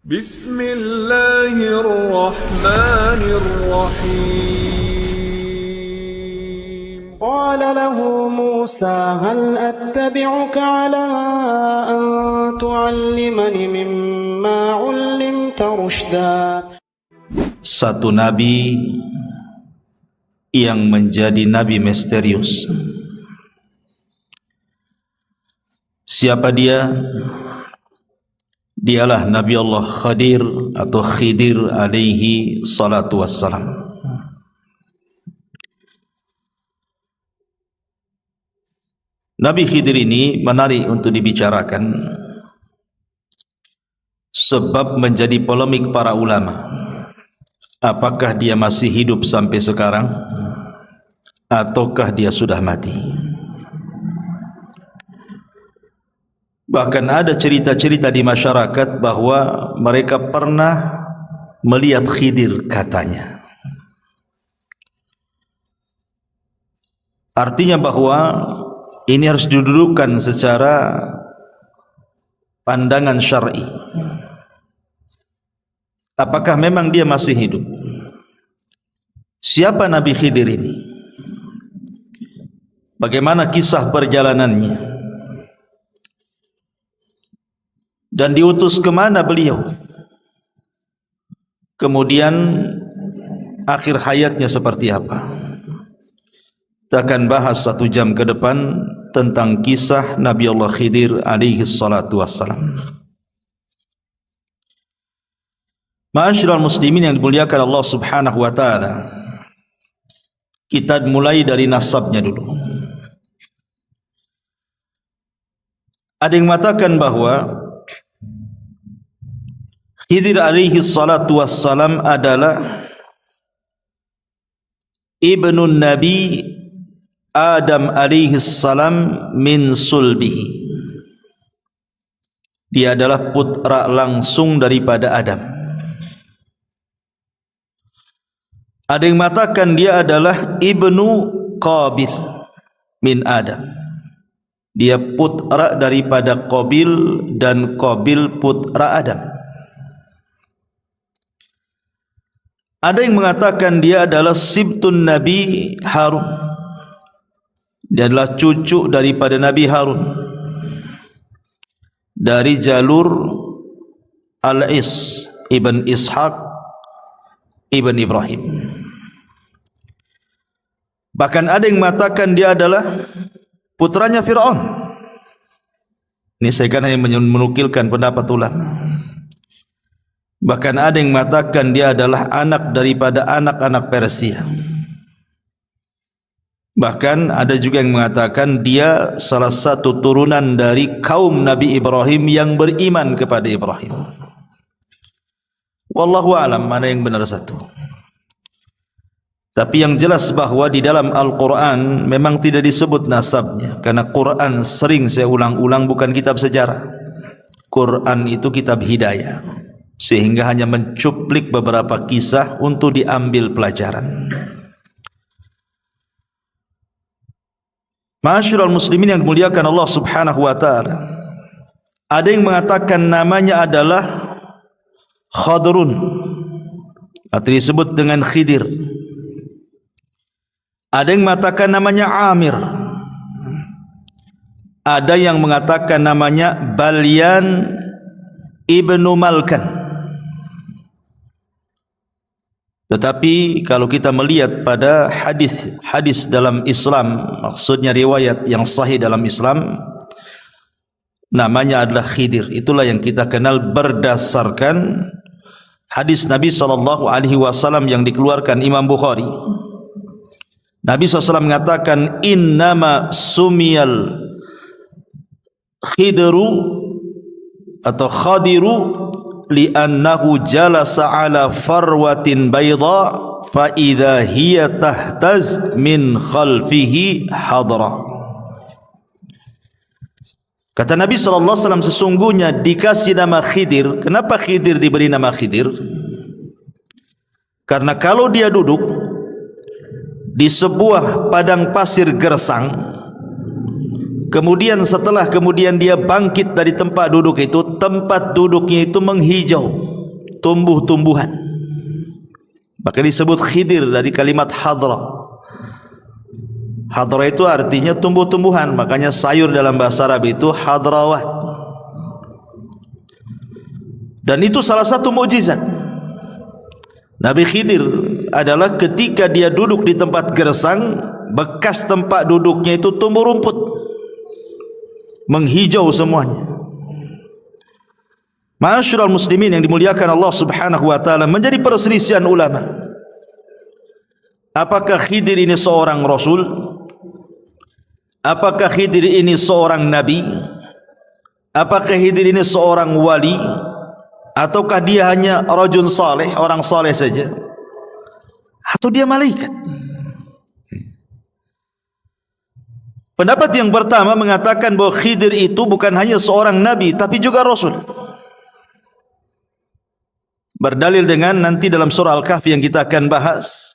بسم الله الرحمن الرحيم قال له موسى هل أتبعك على أن تعلمني مما علمت رشدا. Satu nabi yang menjadi nabi misterius. Siapa dia? Dialah Nabi Allah Khadir atau Khidir alaihi salatu wassalam. Nabi Khidir ini menarik untuk dibicarakan sebab menjadi polemik para ulama. Apakah dia masih hidup sampai sekarang ataukah dia sudah mati? Bahkan ada cerita-cerita di masyarakat bahawa mereka pernah melihat Khidir katanya. Artinya bahawa ini harus didudukkan secara pandangan syar'i. Apakah memang dia masih hidup? Siapa Nabi Khidir ini? Bagaimana kisah perjalanannya? Dan diutus ke mana beliau? Kemudian akhir hayatnya seperti apa? Kita akan bahas 1 jam ke depan tentang kisah Nabi Allah Khidir alaihi salatu wassalam. Ma'asyiral muslimin yang dimuliakan Allah Subhanahu wa taala. Kita mulai dari nasabnya dulu. Ada yang mengatakan bahawa Khidir alaihi salatu wassalam adalah ibnu Nabi Adam alaihi salam min sulbihi. Dia adalah putra langsung daripada Adam. Ada yang mengatakan dia adalah ibnu Qabil min Adam. Dia putra daripada Qabil dan Qabil putra Adam. Ada yang mengatakan dia adalah sibtun Nabi Harun. Dia adalah cucu daripada Nabi Harun dari jalur Al-Is ibn Ishaq ibn Ibrahim. Bahkan ada yang mengatakan dia adalah putranya Fir'aun. Ini saya kan hanya menukilkan pendapat ulama. Bahkan ada yang mengatakan dia adalah anak daripada anak-anak Persia. Bahkan ada juga yang mengatakan dia salah satu turunan dari kaum Nabi Ibrahim yang beriman kepada Ibrahim. Wallahu a'lam mana yang benar satu. Tapi yang jelas bahawa di dalam Al-Quran memang tidak disebut nasabnya. Karena Quran sering saya ulang-ulang bukan kitab sejarah. Quran itu kitab hidayah. Sehingga hanya mencuplik beberapa kisah untuk diambil pelajaran. Ma'asyiral muslimin yang dimuliakan Allah Subhanahu wa taala. Ada yang mengatakan namanya adalah Khadrun atau disebut dengan Khidir. Ada yang mengatakan namanya Amir. Ada yang mengatakan namanya Balyan ibnu Malkan. Tetapi kalau kita melihat pada hadis dalam Islam, maksudnya riwayat yang sahih dalam Islam, namanya adalah Khidir. Itulah yang kita kenal berdasarkan hadis Nabi SAW yang dikeluarkan Imam Bukhari. Nabi SAW mengatakan, innama sumiyal Khidru atau Khadiru li'annahu jalasa ala farwatin bayda fa idza hiya tahtaz min khalfihi hadra. Kata Nabi SAW, sesungguhnya dikasih nama Khidir. Kenapa Khidir diberi nama Khidir? Karena kalau dia duduk di sebuah padang pasir gersang, kemudian setelah dia bangkit dari tempat duduk itu, tempat duduknya itu menghijau. tumbuh-tumbuhan. Maka disebut Khidir dari kalimat hadra. Hadra itu artinya tumbuh-tumbuhan, makanya sayur dalam bahasa Arab itu hadrawat. Dan itu salah satu mukjizat Nabi Khidir adalah ketika dia duduk di tempat gersang, bekas tempat duduknya itu tumbuh rumput, menghijau semuanya. Ma'asyiral muslimin yang dimuliakan Allah Subhanahu wa taala, menjadi perselisihan ulama. Apakah Khidir ini seorang rasul? Apakah Khidir ini seorang nabi? Apakah Khidir ini seorang wali? Ataukah dia hanya rajul saleh, orang saleh saja? Atau dia malaikat? Pendapat yang pertama mengatakan bahwa Khidir itu bukan hanya seorang nabi, tapi juga rasul. Berdalil dengan nanti dalam surah Al-Kahfi yang kita akan bahas.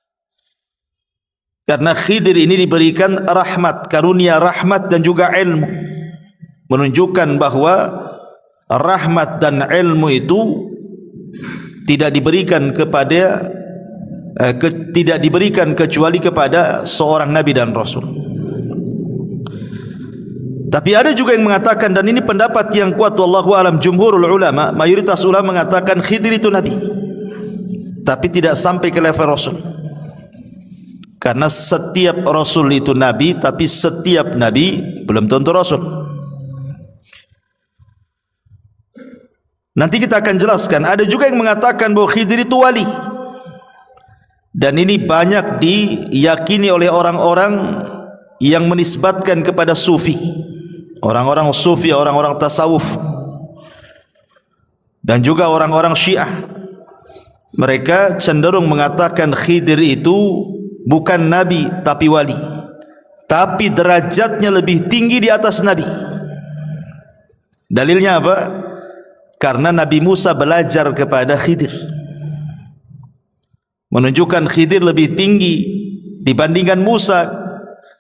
Karena Khidir ini diberikan rahmat, karunia rahmat dan juga ilmu, menunjukkan bahwa rahmat dan ilmu itu tidak diberikan kecuali kepada seorang nabi dan rasul. Tapi ada juga yang mengatakan, dan ini pendapat yang kuat wallahu alam, jumhurul ulama, mayoritas ulama mengatakan Khidir itu nabi, tapi tidak sampai ke level rasul. Karena setiap rasul itu nabi, tapi setiap nabi belum tentu rasul. Nanti kita akan jelaskan. Ada juga yang mengatakan bahwa Khidir itu wali, dan ini banyak diyakini oleh orang-orang yang menisbatkan kepada sufi, orang-orang sufi, orang-orang tasawuf, dan juga orang-orang Syiah. Mereka cenderung mengatakan Khidir itu bukan nabi tapi wali, tapi derajatnya lebih tinggi di atas nabi. Dalilnya apa? Karena Nabi Musa belajar kepada Khidir, menunjukkan Khidir lebih tinggi dibandingkan Musa,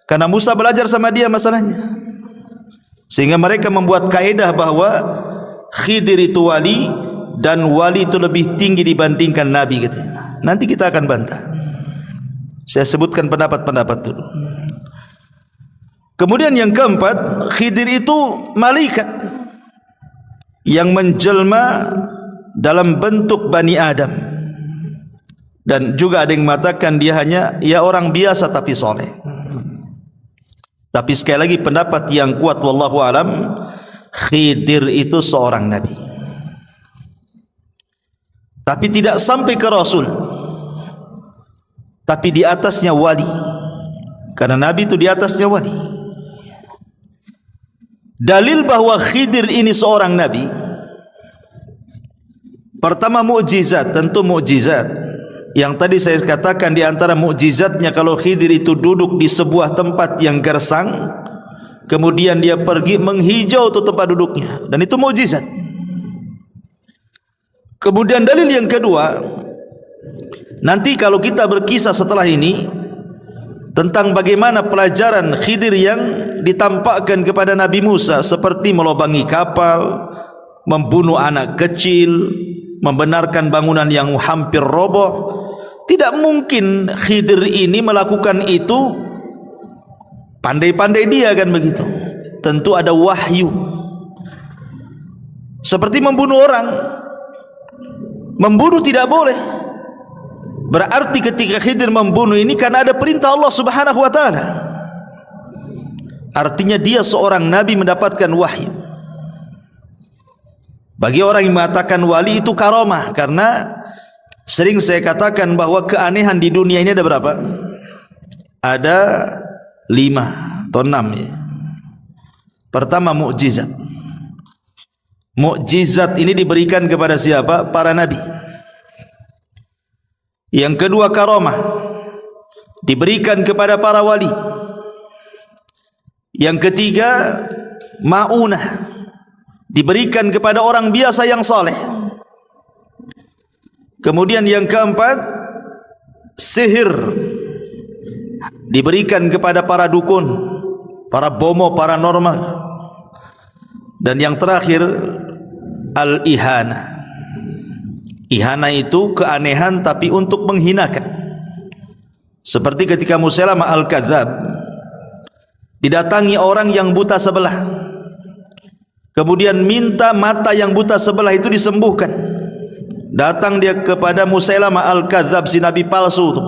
karena Musa belajar sama dia masalahnya. Sehingga mereka membuat kaedah bahwa Khidir itu wali, dan wali itu lebih tinggi dibandingkan nabi gitu. Nanti kita akan bantah. Saya sebutkan pendapat-pendapat dulu. Kemudian yang keempat, Khidir itu malaikat yang menjelma dalam bentuk Bani Adam. Dan juga ada yang mengatakan dia hanya orang biasa tapi soleh. Tapi sekali lagi pendapat yang kuat wallahu alam, Khidir itu seorang nabi, tapi tidak sampai ke rasul, tapi di atasnya wali. Karena nabi itu di atasnya wali. Dalil bahwa Khidir ini seorang nabi, pertama mukjizat, tentu mukjizat. Yang tadi saya katakan di antara mukjizatnya, kalau Khidir itu duduk di sebuah tempat yang gersang, kemudian dia pergi menghijau tuh tempat duduknya, dan itu mukjizat. Kemudian dalil yang kedua, nanti kalau kita berkisah setelah ini tentang bagaimana pelajaran Khidir yang ditampakkan kepada Nabi Musa, seperti melobangi kapal, membunuh anak kecil, membenarkan bangunan yang hampir roboh. Tidak mungkin Khidir ini melakukan itu pandai-pandai dia, kan begitu. Tentu ada wahyu. Seperti membunuh orang. Membunuh tidak boleh. Berarti ketika Khidir membunuh ini karena ada perintah Allah Subhanahu wa taala. Artinya dia seorang nabi mendapatkan wahyu. Bagi orang yang mengatakan wali itu karomah, karena sering saya katakan bahwa keanehan di dunia ini ada berapa? Ada 5 atau 6 ya. Pertama mukjizat. Mukjizat ini diberikan kepada siapa? Para nabi. Yang kedua karomah, diberikan kepada para wali. Yang ketiga maunah, diberikan kepada orang biasa yang saleh. Kemudian yang keempat sihir, diberikan kepada para dukun, para bomo paranormal. Dan yang terakhir al-ihana. Ihana itu keanehan tapi untuk menghinakan. Seperti ketika Musailamah al-Kadzab didatangi orang yang buta sebelah, kemudian minta mata yang buta sebelah itu disembuhkan. Datang dia kepada Musailamah al-Kadzab, si nabi palsu itu,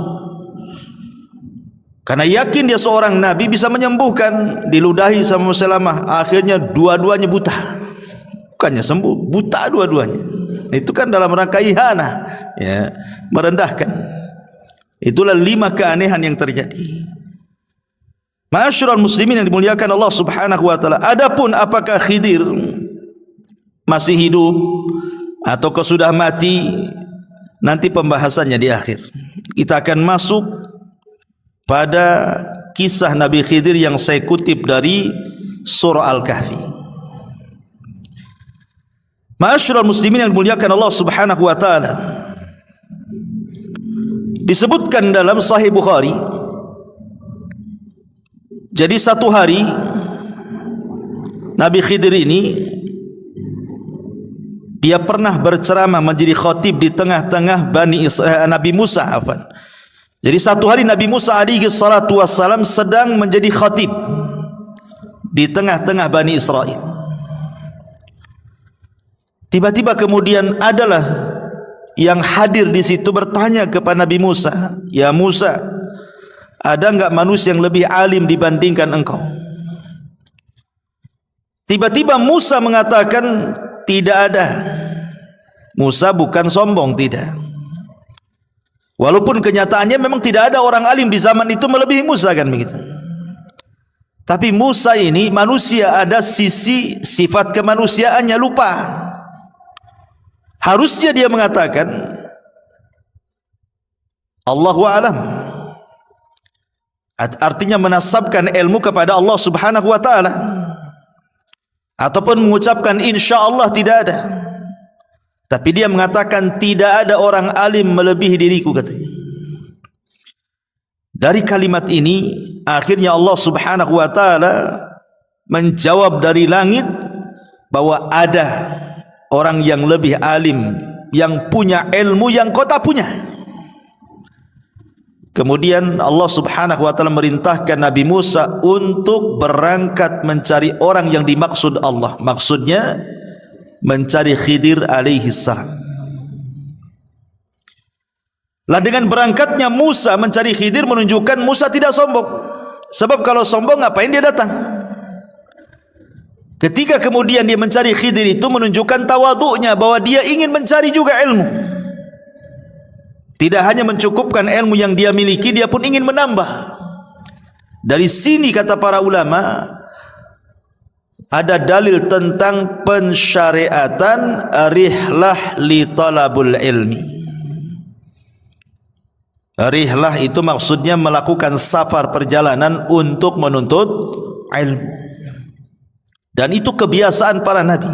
karena yakin dia seorang nabi bisa menyembuhkan. Diludahi sama Musailamah, akhirnya dua-duanya buta. Bukannya sembuh, buta dua-duanya. Itu kan dalam rangka ihana, ya, merendahkan. Itulah 5 keanehan yang terjadi. Ma'asyiral muslimin yang dimuliakan Allah Subhanahu wa taala. Adapun apakah Khidir masih hidup atau sudah mati, nanti pembahasannya di akhir. Kita akan masuk pada kisah Nabi Khidir yang saya kutip dari surah Al-Kahfi. Ma'asyiral muslimin yang dimuliakan Allah Subhanahu wa taala. Disebutkan dalam Sahih Bukhari, jadi satu hari Nabi Khidir ini dia pernah berceramah menjadi khatib di tengah-tengah Nabi Musa, afwan. Jadi satu hari Nabi Musa alaihi salatu wassalam sedang menjadi khatib di tengah-tengah Bani Israel. Tiba-tiba kemudian adalah yang hadir di situ bertanya kepada Nabi Musa, "Ya Musa, ada enggak manusia yang lebih alim dibandingkan engkau?" Tiba-tiba Musa mengatakan, "Tidak ada." Musa bukan sombong, tidak. Walaupun kenyataannya memang tidak ada orang alim di zaman itu melebihi Musa, kan begitu. Tapi Musa ini manusia, ada sisi sifat kemanusiaannya lupa. Harusnya dia mengatakan Allahu a'lam, artinya menasabkan ilmu kepada Allah Subhanahu wa taala, ataupun mengucapkan insyaallah tidak ada. Tapi dia mengatakan tidak ada orang alim melebihi diriku, katanya. Dari kalimat ini akhirnya Allah Subhanahu wa taala menjawab dari langit bahwa ada orang yang lebih alim, yang punya ilmu yang kau tak punya. Kemudian Allah Subhanahu wa taala merintahkan Nabi Musa untuk berangkat mencari orang yang dimaksud Allah. Maksudnya mencari Khidir alaihi salam. Lah dengan berangkatnya Musa mencari Khidir menunjukkan Musa tidak sombong. Sebab kalau sombong ngapain dia datang? Ketika kemudian dia mencari Khidir itu menunjukkan tawadhu'nya, bahwa dia ingin mencari juga ilmu. Tidak hanya mencukupkan ilmu yang dia miliki, dia pun ingin menambah. Dari sini kata para ulama, ada dalil tentang pensyariatan rihlah li talabul ilmi. Rihlah itu maksudnya melakukan safar, perjalanan untuk menuntut ilmu. Dan itu kebiasaan para nabi,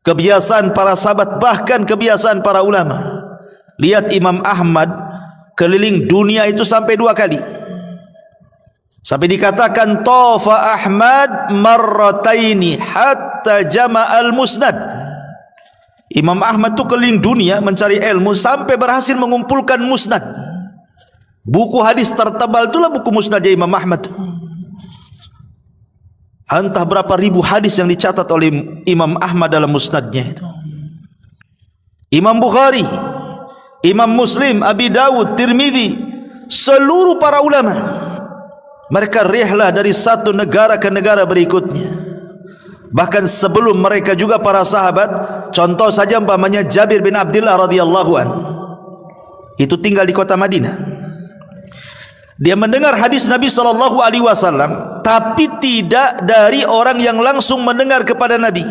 kebiasaan para sahabat, bahkan kebiasaan para ulama. Lihat Imam Ahmad keliling dunia itu sampai 2 kali. Sampai dikatakan Tafa Ahmad marrataini hatta jama'al musnad. Imam Ahmad itu keliling dunia mencari ilmu sampai berhasil mengumpulkan musnad. Buku hadis tertebal itulah buku musnadnya Imam Ahmad. Entah berapa ribu hadis yang dicatat oleh Imam Ahmad dalam musnadnya itu. Imam Bukhari, Imam Muslim, Abi Dawud, Tirmidzi, seluruh para ulama, mereka rihlah dari satu negara ke negara berikutnya. Bahkan sebelum mereka juga para sahabat. Contoh saja umpamanya Jabir bin Abdullah radhiyallahu an, itu tinggal di kota Madinah. Dia mendengar hadis Nabi SAW, tapi tidak dari orang yang langsung mendengar kepada Nabi.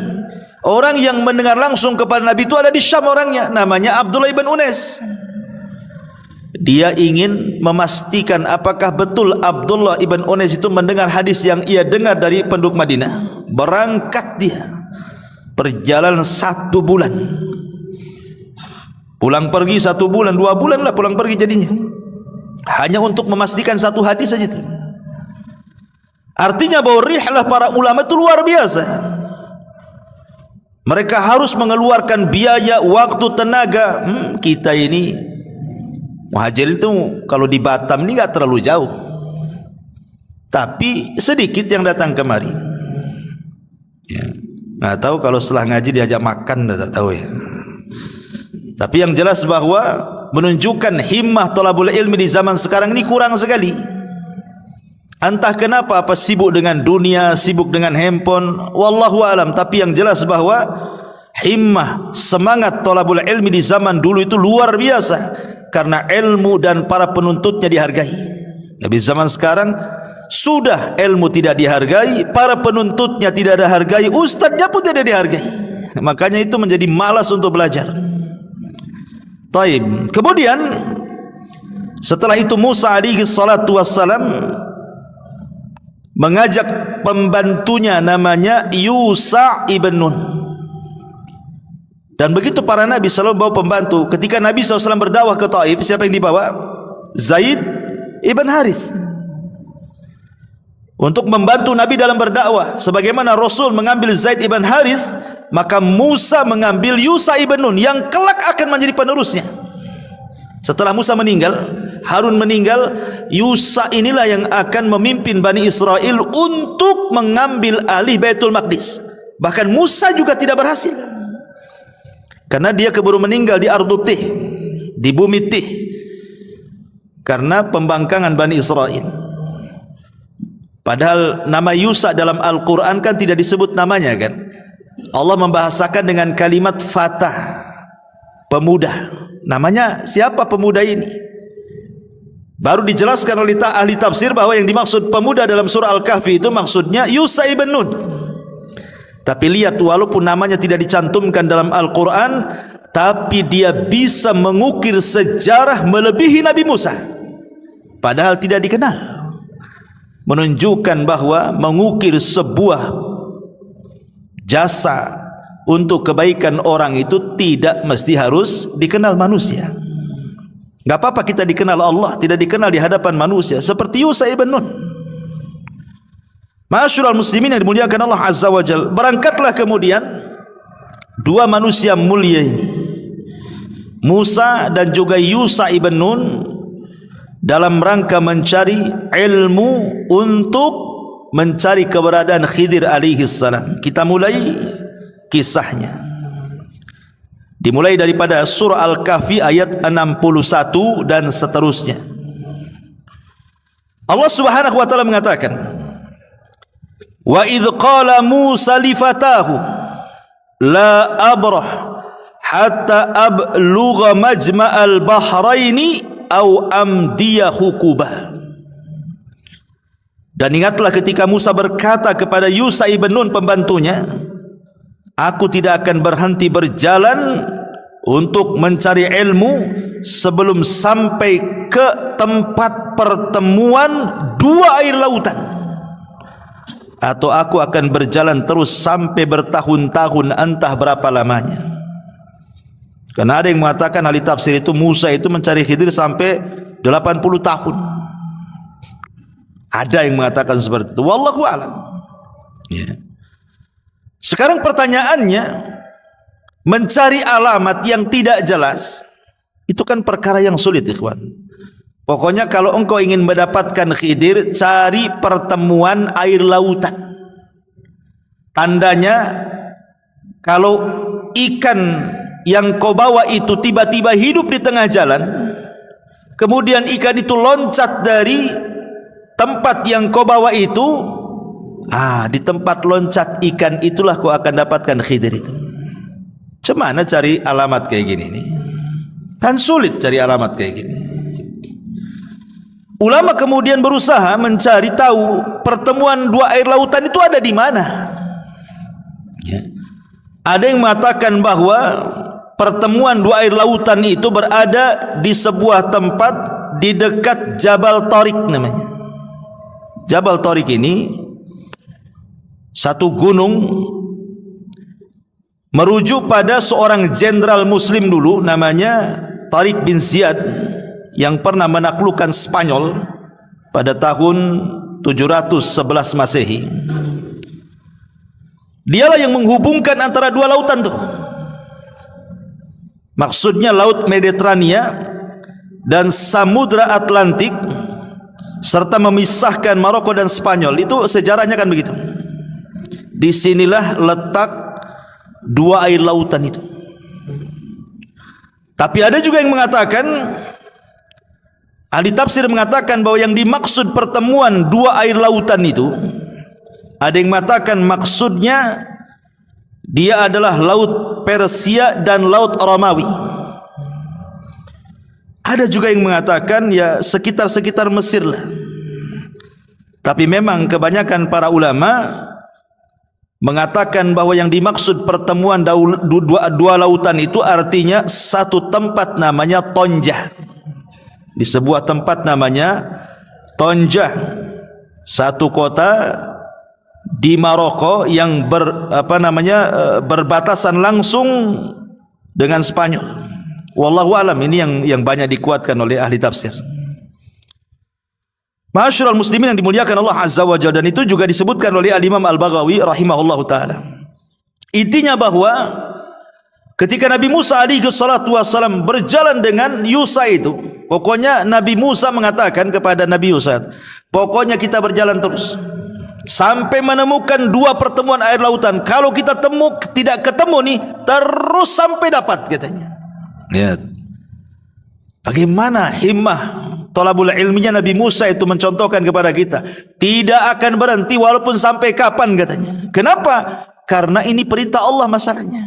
Orang yang mendengar langsung kepada Nabi itu ada di Syam orangnya, namanya Abdullah ibn Unais. Dia ingin memastikan apakah betul Abdullah ibn Unais itu mendengar hadis yang ia dengar dari penduduk Madinah. Berangkat dia, perjalanan 1 bulan, pulang pergi 1 bulan, 2 bulan lah pulang pergi jadinya, hanya untuk memastikan 1 hadis saja itu. Artinya bahwa rihlah para ulama itu luar biasa. Mereka harus mengeluarkan biaya, waktu, tenaga. Kita ini muhajirin itu kalau di Batam ini enggak terlalu jauh, tapi sedikit yang datang kemari. Ya, nggak tahu kalau setelah ngaji diajak makan, tak tahu ya. Tapi yang jelas bahwa menunjukkan himmah thalabul ilmi di zaman sekarang ini kurang sekali. Entah kenapa, apa sibuk dengan dunia, sibuk dengan handphone, wallahu alam. Tapi yang jelas bahwa himmah, semangat thalabul ilmi di zaman dulu itu luar biasa, karena ilmu dan para penuntutnya dihargai. Tapi zaman sekarang sudah ilmu tidak dihargai, para penuntutnya tidak dihargai, ustadznya pun tidak dihargai. Makanya itu menjadi malas untuk belajar. Taib. Kemudian setelah itu Musa alaihi salatu wassalam mengajak pembantunya namanya Yusha ibn Nun. Dan begitu para nabi selalu bawa pembantu. Ketika Nabi SAW berdakwah ke Taif, siapa yang dibawa? Zaid ibn Harith, untuk membantu Nabi dalam berdakwah. Sebagaimana Rasul mengambil Zaid ibn Harith, maka Musa mengambil Yusha ibn Nun yang kelak akan menjadi penerusnya. Setelah Musa meninggal, Harun meninggal, Yusha inilah yang akan memimpin Bani Israel untuk mengambil alih Baitul Maqdis. Bahkan Musa juga tidak berhasil, karena dia keburu meninggal di Ardu Tih, di bumi Tih, karena pembangkangan Bani Israel. Padahal nama Yusha dalam Al-Quran kan tidak disebut namanya kan. Allah membahasakan dengan kalimat fatah, pemuda. Namanya siapa pemuda ini? Baru dijelaskan oleh ahli tafsir bahwa yang dimaksud pemuda dalam surah Al-Kahfi itu maksudnya Yusha ibn Nun. Tapi lihat, walaupun namanya tidak dicantumkan dalam Al-Quran, tapi dia bisa mengukir sejarah melebihi Nabi Musa, padahal tidak dikenal. Menunjukkan bahwa mengukir sebuah jasa untuk kebaikan orang itu tidak mesti harus dikenal manusia. Enggak apa-apa kita dikenal Allah, tidak dikenal di hadapan manusia, seperti Yusha ibn Nun. Ma'asyiral muslimin yang dimuliakan Allah Azza wa Jalla, berangkatlah kemudian dua manusia mulia ini, Musa dan juga Yusha ibn Nun, dalam rangka mencari ilmu untuk mencari keberadaan Khidir alaihi salam. Kita mulai kisahnya. Dimulai daripada surah Al-Kahfi ayat 61 dan seterusnya. Allah Subhanahu wa taala mengatakan, "Wa idz qala Musa li fatahu la abrah hatta ablugha majma'al bahraini aw amdiya hukuba." Dan ingatlah ketika Musa berkata kepada Yusha ibn Nun pembantunya, "Aku tidak akan berhenti berjalan untuk mencari ilmu sebelum sampai ke tempat pertemuan dua air lautan, atau aku akan berjalan terus sampai bertahun-tahun, entah berapa lamanya." Karena ada yang mengatakan ahli tafsir itu Musa itu mencari Khidir sampai 80 tahun. Ada yang mengatakan seperti itu, wallahu a'lam. Ya. Sekarang pertanyaannya, mencari alamat yang tidak jelas itu kan perkara yang sulit, ikhwan. Pokoknya kalau engkau ingin mendapatkan Khidir, cari pertemuan air lautan. Tandanya kalau ikan yang kau bawa itu tiba-tiba hidup di tengah jalan, kemudian ikan itu loncat dari tempat yang kau bawa itu, di tempat loncat ikan itulah kau akan dapatkan Khidir itu. Cemana cari alamat kayak gini nih? Kan sulit cari alamat kayak gini. Ulama kemudian berusaha mencari tahu pertemuan dua air lautan itu ada di mana. Ya. Ada yang mengatakan bahwa pertemuan dua air lautan itu berada di sebuah tempat di dekat Jabal Tariq namanya. Jabal Tariq ini satu gunung merujuk pada seorang jenderal muslim dulu namanya Tariq bin Ziyad yang pernah menaklukkan Spanyol pada tahun 711 Masehi. Dialah yang menghubungkan antara dua lautan tuh. Maksudnya Laut Mediterania dan Samudra Atlantik, serta memisahkan Maroko dan Spanyol. Itu sejarahnya kan begitu. Disinilah letak dua air lautan itu. Tapi ada juga yang mengatakan, ahli tafsir mengatakan bahwa yang dimaksud pertemuan dua air lautan itu, ada yang mengatakan maksudnya dia adalah Laut Persia dan Laut Romawi. Ada juga yang mengatakan ya sekitar-sekitar Mesir lah. Tapi memang kebanyakan para ulama mengatakan bahwa yang dimaksud pertemuan dua lautan itu artinya satu tempat namanya Tonjah. Di sebuah tempat namanya Tonjah, satu kota di Maroko yang berbatasan langsung dengan Spanyol. Wallahu alam, ini yang banyak dikuatkan oleh ahli tafsir. Ma'asyiral muslimin yang dimuliakan Allah Azza wa Jalla, dan itu juga disebutkan oleh Al-Imam Al-Baghawi rahimahullahu taala. Intinya bahwa ketika Nabi Musa alaihi salatu wasallam berjalan dengan Yusa itu, pokoknya Nabi Musa mengatakan kepada Nabi Yusa, pokoknya kita berjalan terus sampai menemukan dua pertemuan air lautan. Kalau kita tidak ketemu nih, terus sampai dapat, katanya. Lihat bagaimana himmah thalabul ilminya Nabi Musa itu mencontohkan kepada kita, tidak akan berhenti walaupun sampai kapan, katanya. Kenapa? Karena ini perintah Allah masalahnya.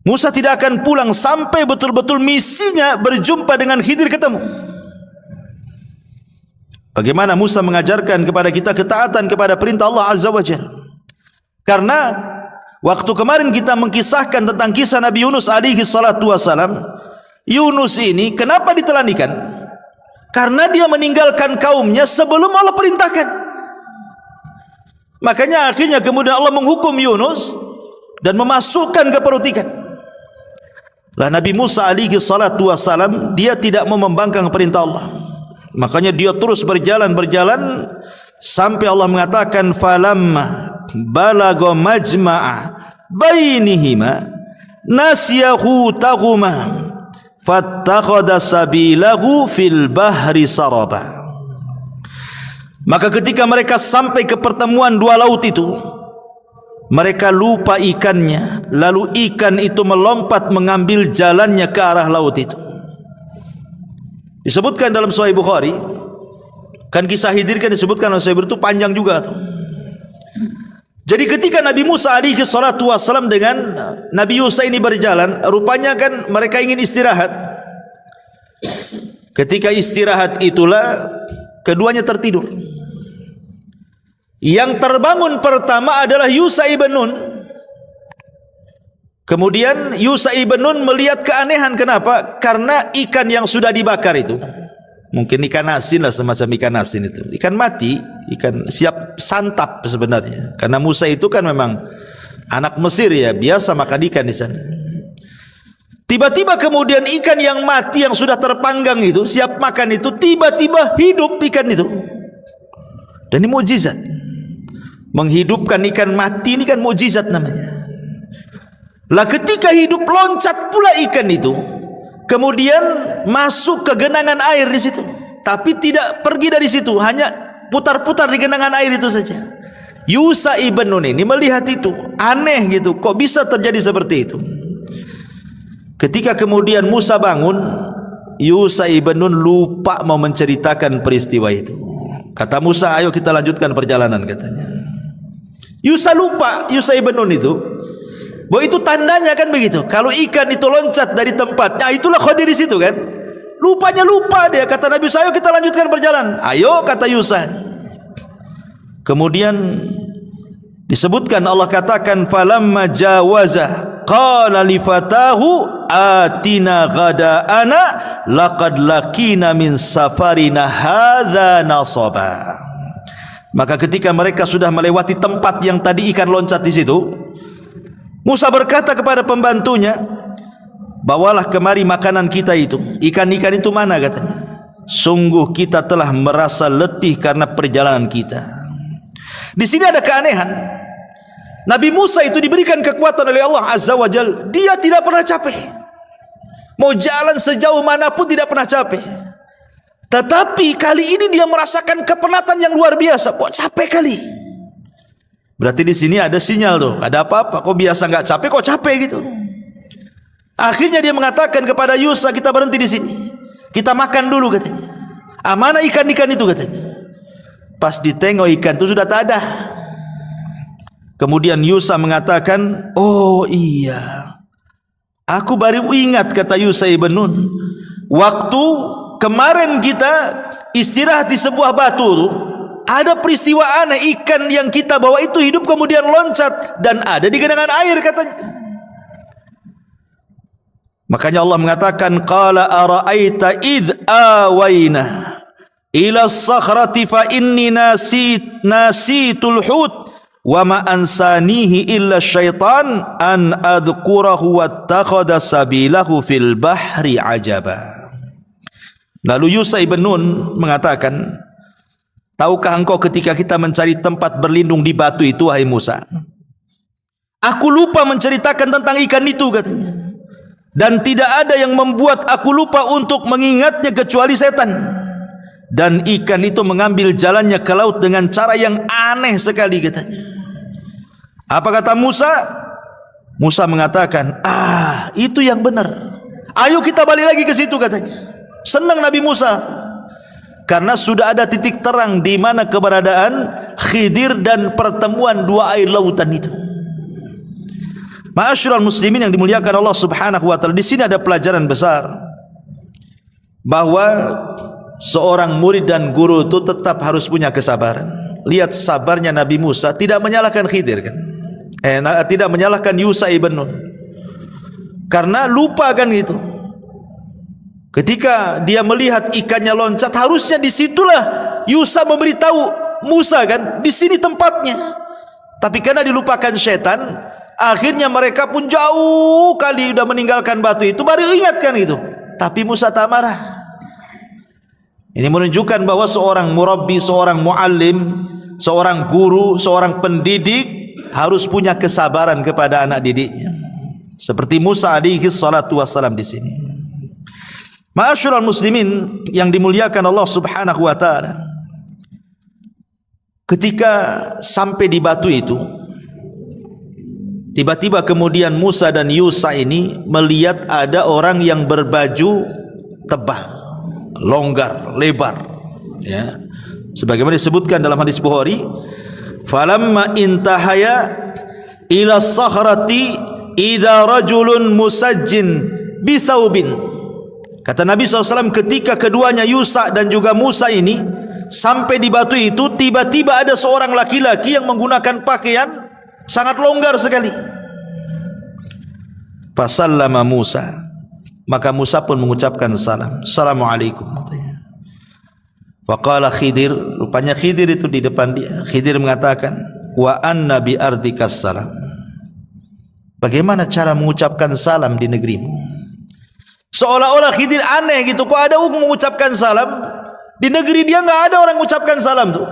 Musa tidak akan pulang sampai betul-betul misinya berjumpa dengan Khidir ketemu. Bagaimana Musa mengajarkan kepada kita ketaatan kepada perintah Allah Azza wa Jalla. Karena waktu kemarin kita mengkisahkan tentang kisah Nabi Yunus alaihi salatu wasalam, Yunus ini kenapa ditelanikan? Karena dia meninggalkan kaumnya sebelum Allah perintahkan. Makanya akhirnya kemudian Allah menghukum Yunus dan memasukkan ke perut ikan. Lah Nabi Musa alaihi salatu wasalam, dia tidak mau membangkang perintah Allah. Makanya dia terus berjalan sampai Allah mengatakan falamma balagha majma'a bainihima nasiyahu taghuma fattakhadha sabilahu fil bahri saraba. Maka ketika mereka sampai ke pertemuan dua laut itu, mereka lupa ikannya, lalu ikan itu melompat mengambil jalannya ke arah laut itu. Disebutkan dalam Sahih Bukhari, kan kisah Khidir kan disebutkan oleh Sahih Bukhari itu panjang juga tuh. Jadi ketika Nabi Musa alaihi salatu wasallam dengan Nabi Yusa ini berjalan, rupanya kan mereka ingin istirahat. Ketika istirahat itulah keduanya tertidur. Yang terbangun pertama adalah Yusa ibn Nun. Kemudian Yusa ibn Nun melihat keanehan. Kenapa? Karena ikan yang sudah dibakar itu, mungkin ikan asin lah, semacam ikan asin itu, ikan mati, ikan siap santap sebenarnya. Karena Musa itu kan memang anak Mesir ya, biasa makan ikan di sana. Tiba-tiba kemudian ikan yang mati yang sudah terpanggang itu, siap makan itu, tiba-tiba hidup ikan itu. Dan ini mukjizat. Menghidupkan ikan mati ini kan mukjizat namanya. Lah ketika hidup loncat pula ikan itu, kemudian masuk ke genangan air di situ, tapi tidak pergi dari situ, hanya putar-putar di genangan air itu saja. Yusa ibn Nun ini melihat itu aneh gitu, kok bisa terjadi seperti itu. Ketika kemudian Musa bangun, Yusa ibn Nun lupa mau menceritakan peristiwa itu. Kata Musa, ayo kita lanjutkan perjalanan, katanya. Yusa lupa, Yusa ibn Nun itu, bahwa itu tandanya kan begitu. Kalau ikan itu loncat dari tempat, nah itulah Khidir di situ kan. Lupanya lupa dia. Kata Nabi Musa, ayo kita lanjutkan perjalanan. Ayo, kata Yusa. Kemudian disebutkan Allah katakan falamma jawaza qala li fatahu atina ghada'ana laqad laqina min safarina hadza nasaba. Maka ketika mereka sudah melewati tempat yang tadi ikan loncat di situ, Musa berkata kepada pembantunya, bawalah kemari makanan kita itu. Ikan-ikan itu mana, katanya. Sungguh kita telah merasa letih karena perjalanan kita. Di sini ada keanehan. Nabi Musa itu diberikan kekuatan oleh Allah Azza wa Jal. Dia tidak pernah capek. Mau jalan sejauh manapun tidak pernah capek. Tetapi kali ini dia merasakan kepenatan yang luar biasa. Kok capek kali? Berarti di sini ada sinyal tuh. Ada apa-apa? Kok biasa nggak capek? Kok capek gitu? Akhirnya dia mengatakan kepada Yusa, kita berhenti di sini. Kita makan dulu katanya. Mana ikan-ikan itu katanya. Pas ditengok ikan itu sudah tak ada. Kemudian Yusa mengatakan, oh iya, aku baru ingat, kata Yusa ibn Nun, waktu kemarin kita istirahat di sebuah batu, ada peristiwa aneh, ikan yang kita bawa itu hidup kemudian loncat dan ada di genangan air katanya. Makanya Allah mengatakan, qala ara'aita idh awayna ila as-sakhrati fa inni nasitul hut wa ma ansanihi illa syaitan an adhkurahu wattakhadha sabilahu fil bahri ajaba. Lalu Yusa ibn Nun mengatakan, tahukah engkau ketika kita mencari tempat berlindung di batu itu, wahai Musa, aku lupa menceritakan tentang ikan itu katanya, dan tidak ada yang membuat aku lupa untuk mengingatnya kecuali setan. Dan ikan itu mengambil jalannya ke laut dengan cara yang aneh sekali katanya. Apa kata Musa? Musa mengatakan, itu yang benar. Ayo kita balik lagi ke situ katanya. Senang Nabi Musa karena sudah ada titik terang di mana keberadaan Khidir dan pertemuan dua air lautan itu. Ma'asyiral muslimin yang dimuliakan Allah Subhanahu wa taala, di sini ada pelajaran besar bahwa seorang murid dan guru itu tetap harus punya kesabaran. Lihat sabarnya Nabi Musa, tidak menyalahkan Khidir kan? Tidak menyalahkan Yusa ibn Nun. Karena lupa kan gitu. Ketika dia melihat ikannya loncat, harusnya disitulah Yusa memberitahu Musa kan, di sini tempatnya. Tapi karena dilupakan setan, akhirnya mereka pun jauh kali sudah meninggalkan batu itu, baru ingatkan itu. Tapi Musa tak marah. Ini menunjukkan bahwa seorang murabbi, seorang muallim, seorang guru, seorang pendidik harus punya kesabaran kepada anak didiknya. Seperti Musa alaihi salatu wassalam di sini. Ma'asyiral muslimin yang dimuliakan Allah Subhanahu wa taala. Ketika sampai di batu itu, tiba-tiba kemudian Musa dan Yusa ini melihat ada orang yang berbaju tebal, longgar, lebar, ya. Sebagaimana disebutkan dalam hadis Bukhari, falamma intahaya ila sakhrati idza rajulun musajjin bi thawbin. Kata Nabi SAW, ketika keduanya Yusa dan juga Musa ini sampai di batu itu, tiba-tiba ada seorang laki-laki yang menggunakan pakaian sangat longgar sekali. Fasallama Musa, maka Musa pun mengucapkan salam, assalamualaikum. Faqala Khidir, rupanya Khidir itu di depan dia. Khidir mengatakan, wa anna bi ardikas salam. Bagaimana cara mengucapkan salam di negerimu? Seolah-olah Khidir aneh gitu, kok ada hukum mengucapkan salam? Di negeri dia nggak ada orang mengucapkan salam tuh.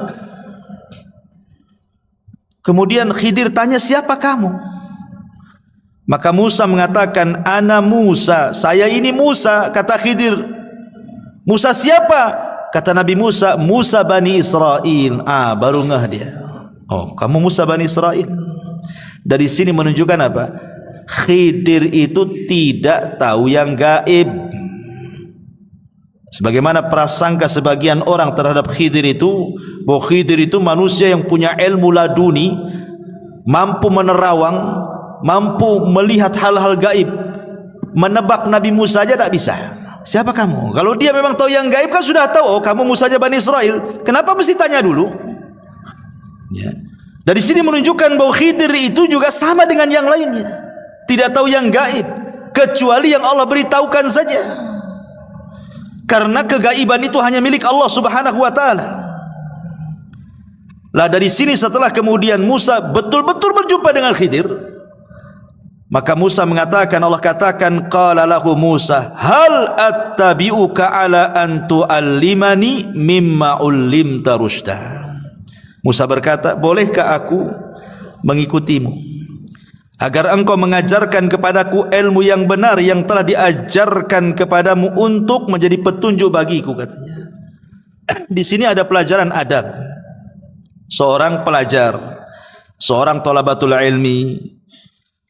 Kemudian Khidir tanya, siapa kamu? Maka Musa mengatakan, ana Musa, saya ini Musa. Kata Khidir, Musa siapa? Kata Nabi Musa, Musa Bani Israel. Baru ngeh dia. Oh, kamu Musa Bani Israel. Dari sini menunjukkan apa? Khidir itu tidak tahu yang gaib. Sebagaimana prasangka sebagian orang terhadap Khidir itu, bahwa Khidir itu manusia yang punya ilmu laduni, mampu menerawang, mampu melihat hal-hal gaib. Menebak Nabi Musa aja tak bisa. Siapa kamu? Kalau dia memang tahu yang gaib kan sudah tahu, oh kamu Musa Bani Israel. Kenapa mesti tanya dulu? Ya. Dari sini menunjukkan bahwa Khidir itu juga sama dengan yang lainnya, tidak tahu yang gaib kecuali yang Allah beritahukan saja. Karena kegaiban itu hanya milik Allah Subhanahu wa taala. Lah dari sini setelah kemudian Musa betul-betul berjumpa dengan Khidir, maka Musa mengatakan, Allah katakan, qala lahu Musa, hal attabi'uka ala an tu'allimani mimma ullimta rusyda. Musa berkata, bolehkah aku mengikutimu, agar engkau mengajarkan kepadaku ilmu yang benar yang telah diajarkan kepadamu untuk menjadi petunjuk bagiku, katanya. Di sini ada pelajaran adab. Seorang pelajar, seorang thalabatul ilmi,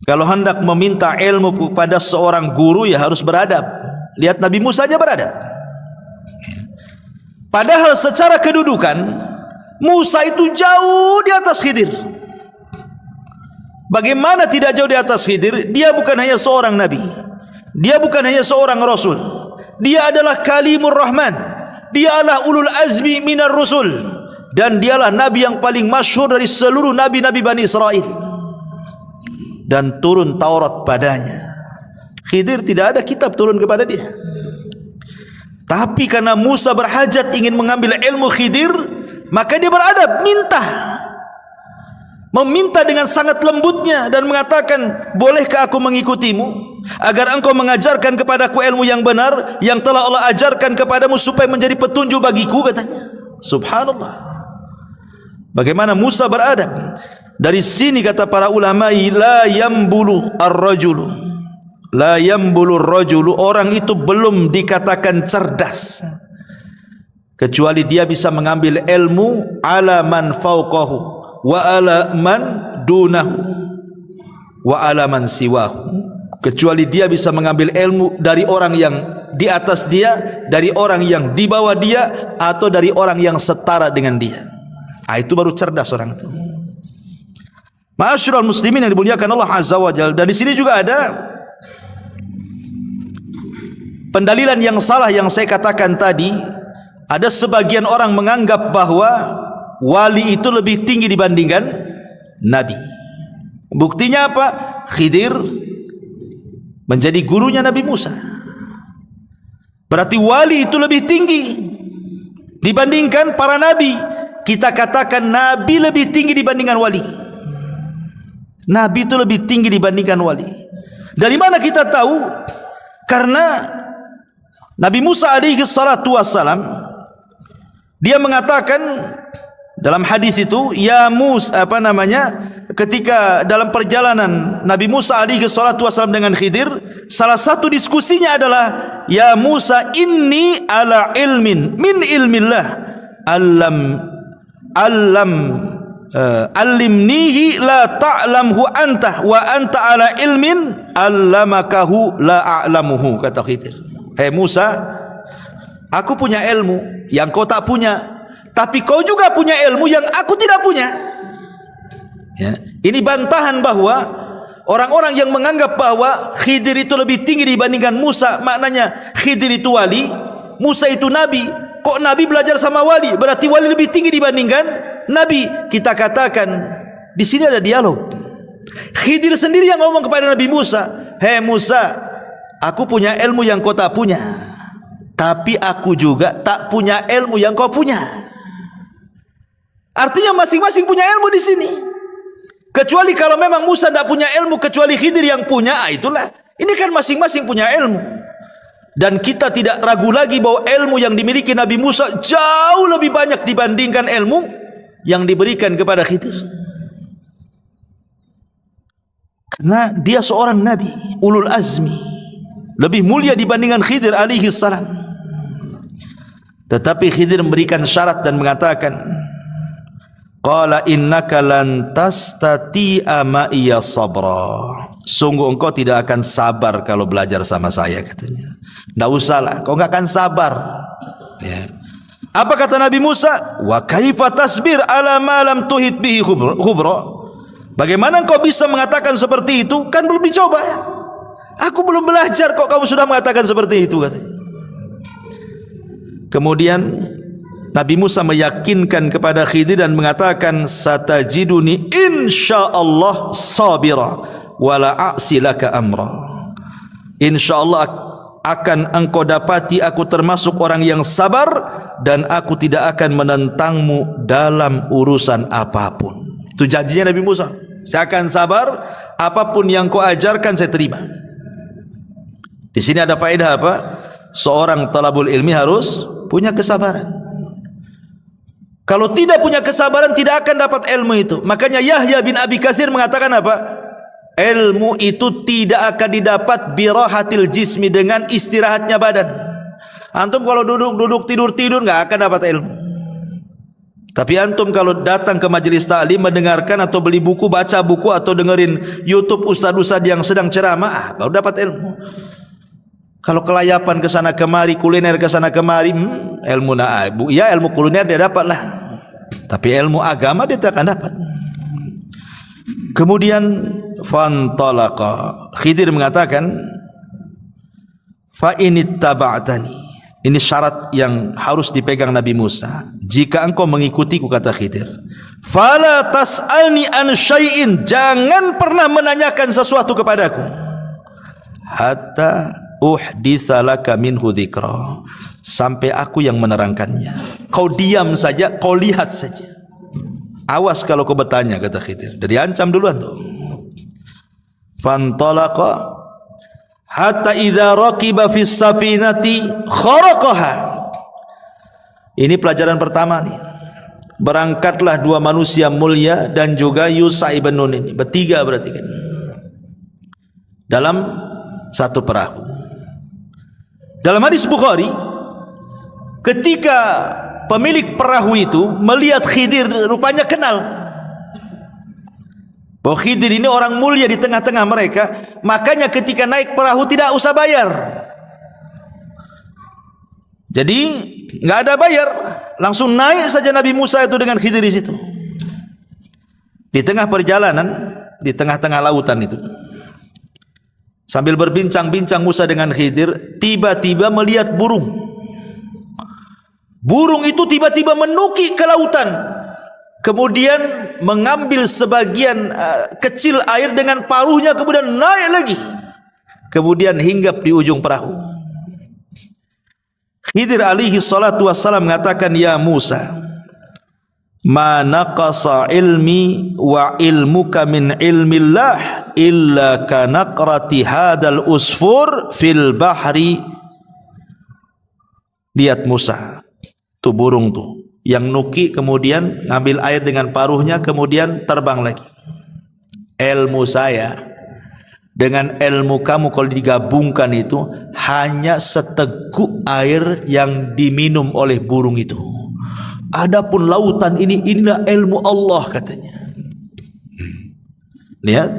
kalau hendak meminta ilmu kepada seorang guru ya harus beradab. Lihat Nabi Musa aja beradab. Padahal secara kedudukan Musa itu jauh di atas Khidir. Bagaimana tidak jauh di atas Khidir? Dia bukan hanya seorang nabi, dia bukan hanya seorang rasul, dia adalah kalimur rahman, dia adalah ulul azmi minar rusul, dan dialah nabi yang paling masyhur dari seluruh nabi-nabi Bani Israel, dan turun Taurat padanya. Khidir tidak ada kitab turun kepada dia, tapi karena Musa berhajat ingin mengambil ilmu Khidir, maka dia beradab, meminta dengan sangat lembutnya dan mengatakan, bolehkah aku mengikutimu agar engkau mengajarkan kepadaku ilmu yang benar yang telah Allah ajarkan kepadamu supaya menjadi petunjuk bagiku, katanya. Subhanallah, bagaimana Musa beradab. Dari sini kata para ulama, la yambulu ar-rajulu, la yambulu ar-rajulu, orang itu belum dikatakan cerdas kecuali dia bisa mengambil ilmu ala man fauqahu wa ala man dunahu wa ala man siwahu, kecuali dia bisa mengambil ilmu dari orang yang di atas dia, dari orang yang di bawah dia, atau dari orang yang setara dengan dia. Itu baru cerdas orang itu. Ma'asyiral muslimin yang dimuliakan Allah Azza wa Jalla. Dan di sini juga ada pendalilan yang salah yang saya katakan tadi. Ada sebagian orang menganggap bahwa wali itu lebih tinggi dibandingkan nabi. Buktinya apa? Khidir menjadi gurunya Nabi Musa. Berarti wali itu lebih tinggi dibandingkan para nabi. Kita katakan nabi lebih tinggi dibandingkan wali. Nabi itu lebih tinggi dibandingkan wali. Dari mana kita tahu? Karena Nabi Musa alaihi salatu wassalam, dia mengatakan dalam hadis itu, ya Musa, ketika dalam perjalanan Nabi Musa alaihi salatu wasallam dengan Khidir, salah satu diskusinya adalah, ya Musa, inni ala ilmin min ilmillah allimnihi la ta'lamhu anta wa anta ala ilmin allamakahu la a'lamuhu, kata Khidir. Musa, aku punya ilmu yang kau tak punya, tapi kau juga punya ilmu yang aku tidak punya. Ya. Ini bantahan bahwa orang-orang yang menganggap bahwa Khidir itu lebih tinggi dibandingkan Musa, maknanya Khidir itu wali, Musa itu nabi. Kok nabi belajar sama wali? Berarti wali lebih tinggi dibandingkan nabi. Kita katakan di sini ada dialog. Khidir sendiri yang ngomong kepada Nabi Musa, Musa, aku punya ilmu yang kau tak punya, tapi aku juga tak punya ilmu yang kau punya. Artinya masing-masing punya ilmu di sini. Kecuali kalau memang Musa tidak punya ilmu kecuali Khidir yang punya, itulah. Ini kan masing-masing punya ilmu. Dan kita tidak ragu lagi bahwa ilmu yang dimiliki Nabi Musa jauh lebih banyak dibandingkan ilmu yang diberikan kepada Khidir. Karena dia seorang nabi, ulul azmi, lebih mulia dibandingkan Khidir alaihi salam. Tetapi Khidir memberikan syarat dan mengatakan, qala innaka lan tastati'a ma'iya sabra. Sungguh engkau tidak akan sabar kalau belajar sama saya, katanya. Tidak usahlah, kau enggak akan sabar. Ya. Apa kata Nabi Musa? Wa kaifa tasbir ala ma lam tuhit bihi khubra. Bagaimana engkau bisa mengatakan seperti itu? Kan belum dicoba. Aku belum belajar kok kamu sudah mengatakan seperti itu, katanya. Kemudian Nabi Musa meyakinkan kepada Khidir dan mengatakan, satajiduni insyaallah sabira wala a'silaka amra. Insyaallah akan engkau dapati aku termasuk orang yang sabar dan aku tidak akan menentangmu dalam urusan apapun. Itu janjinya Nabi Musa. Saya akan sabar, apapun yang kau ajarkan saya terima. Di sini ada faedah apa? Seorang talabul ilmi harus punya kesabaran. Kalau tidak punya kesabaran tidak akan dapat ilmu itu. Makanya Yahya bin Abi Katsir mengatakan apa? Ilmu itu tidak akan didapat birahatil jismi, dengan istirahatnya badan. Antum kalau duduk tidur nggak akan dapat ilmu. Tapi antum kalau datang ke majelis ta'lim, mendengarkan atau beli buku, baca buku atau dengerin YouTube ustaz-ustaz yang sedang ceramah, baru dapat ilmu. Kalau kelayapan ke sana kemari, kuliner ke sana kemari, ilmu ya ilmu kuliner dia dapat lah. Tapi ilmu agama dia tak akan dapat. Kemudian fantalaqa, Khidir mengatakan fa inittaba'tani. Ini syarat yang harus dipegang Nabi Musa. Jika engkau mengikutiku, kata Khidir, fala tas'alni an syai'in, jangan pernah menanyakan sesuatu kepadaku, hatta uhditsa laka minhu dzikra, sampai aku yang menerangkannya. Kau diam saja, kau lihat saja. Awas kalau kau bertanya, kata Khidir. Dari ancam duluan tuh. Fantalaqa hatta idza raqiba fis safinati kharaqaha. Ini pelajaran pertama nih. Berangkatlah dua manusia mulia dan juga Yusha ibn Nun, ini bertiga berarti kan, dalam satu perahu. Dalam hadis Bukhari, ketika pemilik perahu itu melihat Khidir, rupanya kenal bahwa Khidir ini orang mulia di tengah-tengah mereka, makanya ketika naik perahu tidak usah bayar. Jadi nggak ada bayar, langsung naik saja Nabi Musa itu dengan Khidir di situ. Di tengah perjalanan, di tengah-tengah lautan itu, sambil berbincang-bincang Musa dengan Khidir, tiba-tiba melihat burung. Burung itu tiba-tiba menukik ke lautan, kemudian mengambil sebagian kecil air dengan paruhnya, kemudian naik lagi, kemudian hinggap di ujung perahu. Khidir alaihi salatu wassalam mengatakan, ya Musa, ma naqasa ilmi wa ilmuka min ilmillah illa kanaqrati hadal usfur fil bahri. Lihat Musa, tuh burung tuh yang nuki, kemudian ngambil air dengan paruhnya, kemudian terbang lagi. Ilmu saya dengan ilmu kamu kalau digabungkan itu hanya seteguk air yang diminum oleh burung itu. Adapun lautan ini, inilah ilmu Allah, katanya. Lihat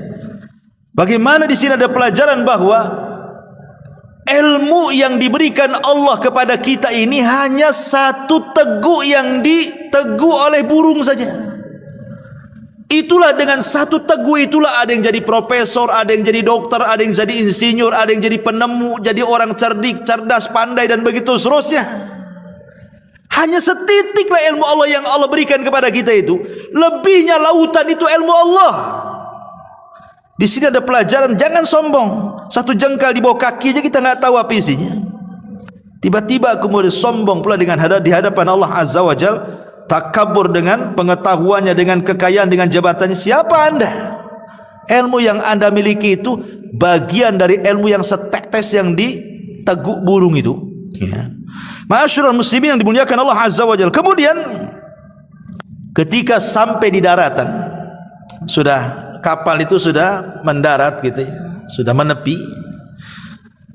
bagaimana di sini ada pelajaran bahwa ilmu yang diberikan Allah kepada kita ini hanya satu teguk yang diteguk oleh burung saja. Itulah dengan satu teguk itulah ada yang jadi profesor, ada yang jadi dokter, ada yang jadi insinyur, ada yang jadi penemu, jadi orang cerdik, cerdas, pandai, dan begitu seterusnya. Hanya setitiklah ilmu Allah yang Allah berikan kepada kita itu. Lebihnya lautan itu ilmu Allah. Di sini ada pelajaran, jangan sombong. Satu jengkal di bawah kaki aja kita nggak tahu apa isinya. Tiba-tiba kemudian sombong pula dengan di hadapan Allah Azza wa Jalla, takabur dengan pengetahuannya, dengan kekayaan, dengan jabatannya. Siapa Anda? Ilmu yang Anda miliki itu bagian dari ilmu yang setetes yang diteguk burung itu. Ya. Ma'asyiral muslimin yang dimuliakan Allah Azza wa Jalla. Kemudian ketika sampai di daratan, sudah kapal itu sudah mendarat gitu ya, sudah menepi.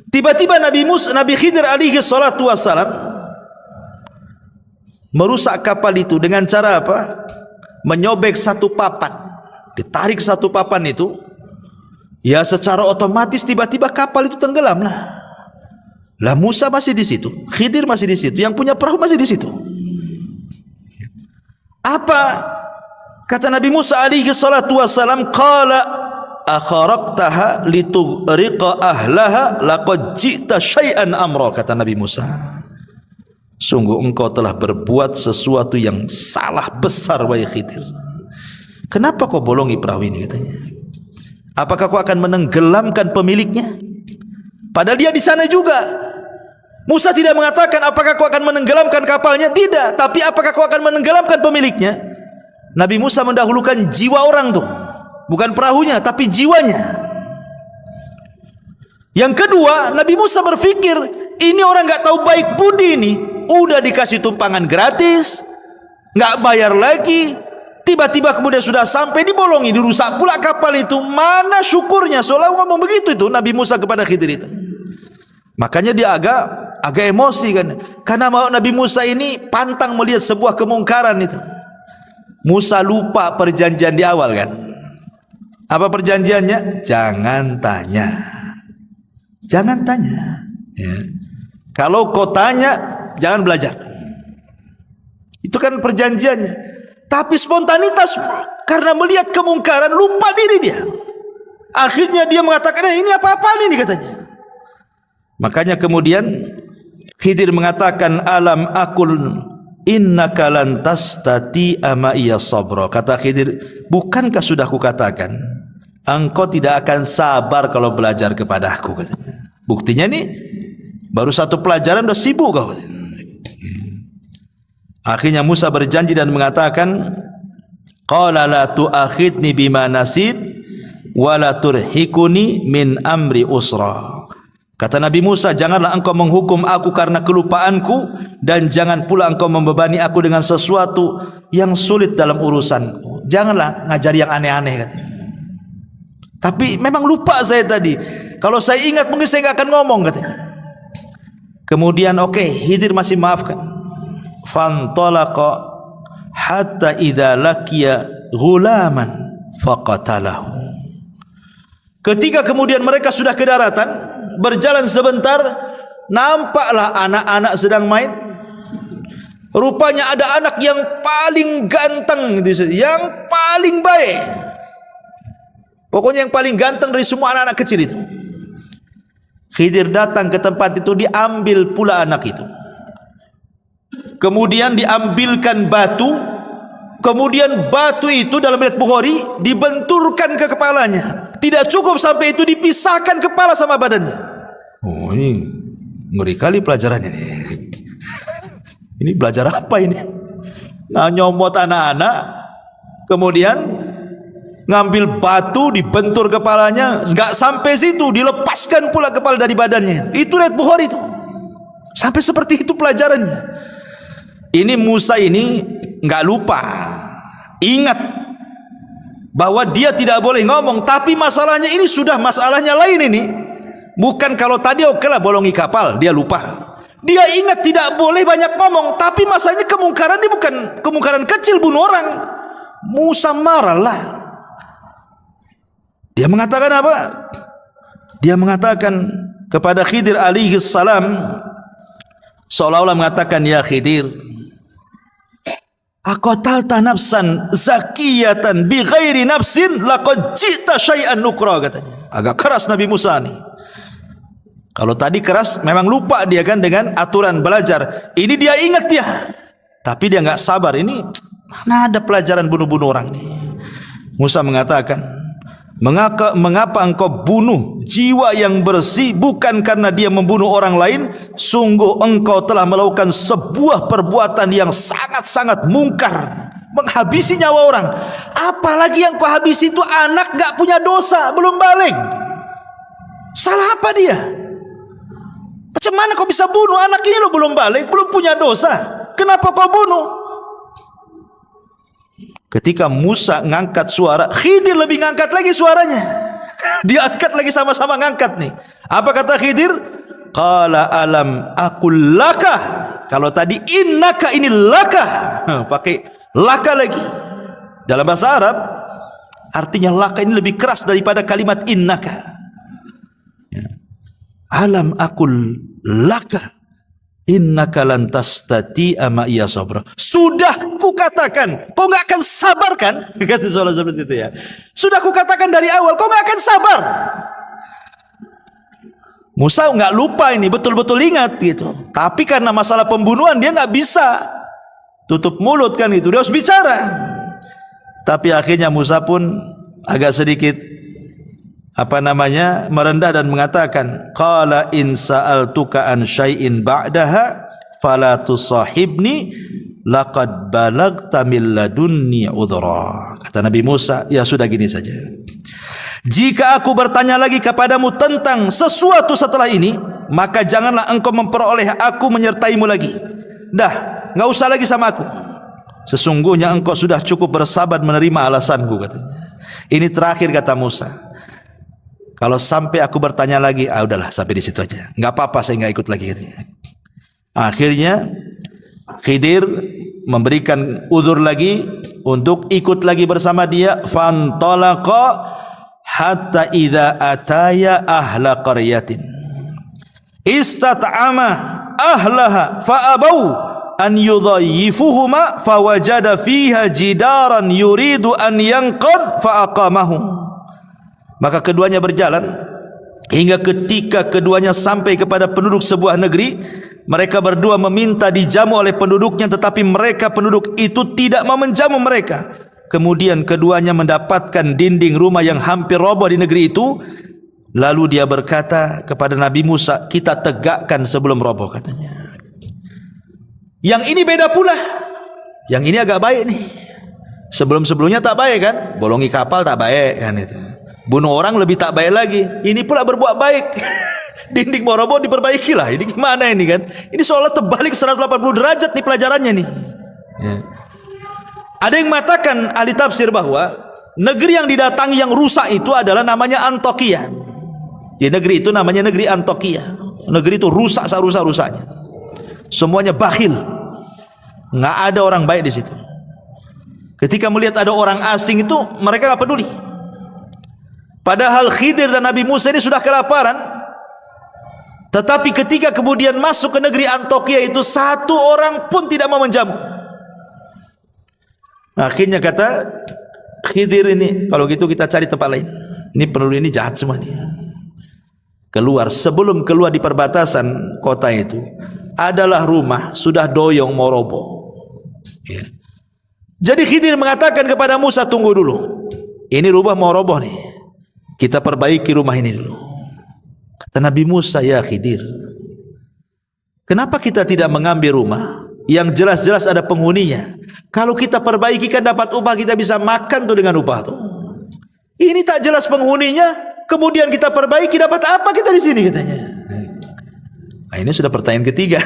Tiba-tiba Nabi Khidir alaihi salatu wassalam merusak kapal itu dengan cara apa? Menyobek satu papan. Ditarik satu papan itu, ya secara otomatis tiba-tiba kapal itu tenggelam lah. Lah Musa masih di situ, Khidir masih di situ, yang punya perahu masih di situ. Apa kata Nabi Musa alaihi salatu wassalam? Qala akharaqtaha litughriqa ahlaha laqad ji'ta syai'an amra. Kata Nabi Musa, sungguh engkau telah berbuat sesuatu yang salah besar, wahai Khidir. Kenapa kau bolongi perahu ini, katanya? Apakah kau akan menenggelamkan pemiliknya? Padahal dia di sana juga. Musa tidak mengatakan apakah kau akan menenggelamkan kapalnya, tidak. Tapi apakah kau akan menenggelamkan pemiliknya? Nabi Musa mendahulukan jiwa orang tuh, bukan perahunya, tapi jiwanya. Yang kedua, Nabi Musa berpikir, ini orang nggak tahu baik budi ini, udah dikasih tumpangan gratis, enggak bayar lagi. Tiba-tiba kemudian sudah sampai, dibolongi, dirusak pula kapal itu. Mana syukurnya? Seolah ngomong begitu itu Nabi Musa kepada Khidir itu. Makanya dia agak emosi kan, karena Nabi Musa ini pantang melihat sebuah kemungkaran itu. Musa lupa perjanjian di awal kan. Apa perjanjiannya? Jangan tanya. Jangan tanya. Ya. Kalau kau tanya, jangan belajar. Itu kan perjanjiannya. Tapi spontanitas, karena melihat kemungkaran, lupa diri dia. Akhirnya dia mengatakan, ini apa-apaan ini katanya. Makanya kemudian Khidir mengatakan, alam akul innaka lan tastati'a ma'iya sabra. Kata Khidir, bukankah sudah kukatakan engkau tidak akan sabar kalau belajar kepada aku katanya. Buktinya nih baru satu pelajaran udah sibuk kau. Akhirnya Musa berjanji dan mengatakan, qala la tu'akhidni bima nasid wa la turhikuni min amri usra. Kata Nabi Musa, janganlah engkau menghukum aku karena kelupaanku, dan jangan pula engkau membebani aku dengan sesuatu yang sulit dalam urusanku. Janganlah ngajari yang aneh-aneh katanya. Tapi memang lupa saya tadi. Kalau saya ingat mungkin saya enggak akan ngomong katanya. Kemudian Khidir masih maafkan. Fantalaqa hatta idza laqiya ghulaman faqatalahu. Ketika kemudian mereka sudah ke daratan, berjalan sebentar, nampaklah anak-anak sedang main. Rupanya ada anak yang paling ganteng, yang paling baik. Pokoknya yang paling ganteng dari semua anak-anak kecil itu. Khidir datang ke tempat itu, diambil pula anak itu. Kemudian diambilkan batu. Kemudian batu itu dalam riwayat Bukhari dibenturkan ke kepalanya. Tidak cukup sampai itu, dipisahkan kepala sama badannya. Oh, ini ngeri kali pelajarannya nih. Ini belajar apa ini? Nah, nyomot anak-anak, kemudian ngambil batu, dibentur kepalanya. Enggak sampai situ, dilepaskan pula kepala dari badannya. Itu riwayat Bukhari itu. Sampai seperti itu pelajarannya. Ini Musa ini enggak lupa, ingat bahwa dia tidak boleh ngomong. Tapi masalahnya ini sudah masalahnya lain ini. Bukan kalau tadi lah bolongi kapal, dia lupa. Dia ingat tidak boleh banyak ngomong. Tapi masalahnya kemungkaran ini bukan kemungkaran kecil, bunuh orang. Musa marahlah. Dia mengatakan apa? Dia mengatakan kepada Khidir alaihi salam, seolah-olah mengatakan, ya Khidir, aqatalta nafsan zakiyatan bi ghairi nafsin laqad ji'ta syai'an nukra katanya. Agak keras Nabi Musa nih. Kalau tadi keras memang lupa dia kan dengan aturan belajar. Ini dia ingat dia. Tapi dia enggak sabar. Ini mana ada pelajaran bunuh-bunuh orang nih. Musa mengatakan, mengapa engkau bunuh jiwa yang bersih bukan karena dia membunuh orang lain? Sungguh engkau telah melakukan sebuah perbuatan yang sangat-sangat mungkar, menghabisi nyawa orang. Apalagi yang kau habisi itu anak gak punya dosa, belum balik. Salah apa dia? Macam mana kau bisa bunuh anak ini? Lo belum balik, belum punya dosa, kenapa kau bunuh? Ketika Musa ngangkat suara, Khidir lebih ngangkat lagi suaranya. Diangkat lagi, sama-sama ngangkat nih. Apa kata Khidir? Qala alam aqul laka. Kalau tadi innaka, ini laka. Pakai laka lagi. Dalam bahasa Arab artinya laka ini lebih keras daripada kalimat innaka. Alam aqul laka innaka lan tastati'a ma'iya sabra. Sudah kukatakan, kau enggak akan sabar kan? Kata soal seperti itu ya. Sudah kukatakan dari awal, kau enggak akan sabar. Musa enggak lupa ini, betul-betul ingat gitu. Tapi karena masalah pembunuhan dia enggak bisa tutup mulut kan itu, dia harus bicara. Tapi akhirnya Musa pun agak sedikit merendah dan mengatakan, qala in sa'altuka an syai'in ba'daha fala tusahibni laqad balagta min ladunni udhra. Kata Nabi Musa, ya sudah gini saja, jika aku bertanya lagi kepadamu tentang sesuatu setelah ini, maka janganlah engkau memperoleh aku menyertaimu lagi. Dah, enggak usah lagi sama aku. Sesungguhnya engkau sudah cukup bersabar menerima alasanku, katanya. Ini terakhir kata Musa. Kalau sampai aku bertanya lagi, udahlah sampai di situ aja. Enggak apa-apa, saya enggak ikut lagi, katanya. Akhirnya Khidir memberikan uzur lagi untuk ikut lagi bersama dia. Fantalaqa hatta idza ataya ahla qaryatin istat'ama ahlaha fa'abau an yudhayyifuhuma fawajada fiha jidaran yuridu an yanqad fa'aqamahu. Maka keduanya berjalan hingga ketika keduanya sampai kepada penduduk sebuah negeri. Mereka berdua meminta dijamu oleh penduduknya, tetapi mereka penduduk itu tidak mau menjamu mereka. Kemudian keduanya mendapatkan dinding rumah yang hampir roboh di negeri itu. Lalu dia berkata kepada Nabi Musa, kita tegakkan sebelum roboh, katanya. Yang ini beda pula. Yang ini agak baik nih. Sebelum-sebelumnya tak baik kan? Bolongi kapal tak baik kan itu. Bunuh orang lebih tak baik lagi. Ini pula berbuat baik. Dinding mau roboh diperbaiki lah. Ini gimana ini kan? Ini seolah terbalik 180 derajat nih pelajarannya nih. Ya. Ada yang mengatakan ahli tafsir bahwa negeri yang didatangi yang rusak itu adalah namanya Antokia. Ya, negeri itu namanya negeri Antokia. Negeri itu rusak serusak-rusaknya. Semuanya bakhil. Nggak ada orang baik di situ. Ketika melihat ada orang asing itu mereka nggak peduli. Padahal Khidir dan Nabi Musa ini sudah kelaparan. Tetapi ketika kemudian masuk ke negeri Antokia itu, satu orang pun tidak mau menjamu. Akhirnya kata Khidir ini, kalau gitu kita cari tempat lain. Ini penduduk ini jahat semua nih. Keluar, sebelum keluar di perbatasan kota itu adalah rumah sudah doyong mau roboh. Ya. Jadi Khidir mengatakan kepada Musa, tunggu dulu. Ini rumah mau roboh nih. Kita perbaiki rumah ini dulu. Kata Nabi Musa, ya Khidir, kenapa kita tidak mengambil rumah yang jelas-jelas ada penghuninya? Kalau kita perbaiki kan dapat upah, kita bisa makan tuh dengan upah tuh. Ini tak jelas penghuninya, kemudian kita perbaiki, dapat apa kita di sini, katanya. Nah, ini sudah pertanyaan ketiga.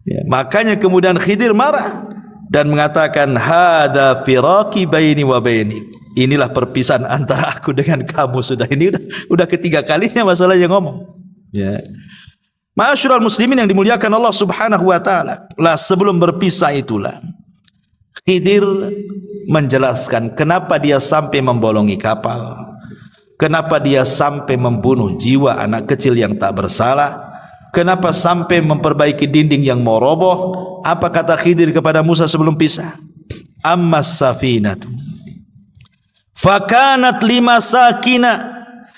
Ya, makanya kemudian Khidir marah dan mengatakan, hada firaqi baini wa bainik. Inilah perpisahan antara aku dengan kamu. Sudah, ini udah ketiga kalinya masalahnya ngomong. Ya. Ma'asyiral muslimin yang dimuliakan Allah Subhanahu wa taala. Lah sebelum berpisah itulah Khidir menjelaskan kenapa dia sampai membolongi kapal. Kenapa dia sampai membunuh jiwa anak kecil yang tak bersalah. Kenapa sampai memperbaiki dinding yang mau roboh. Apa kata Khidir kepada Musa sebelum pisah? Ammas safinatu fakanat limasakina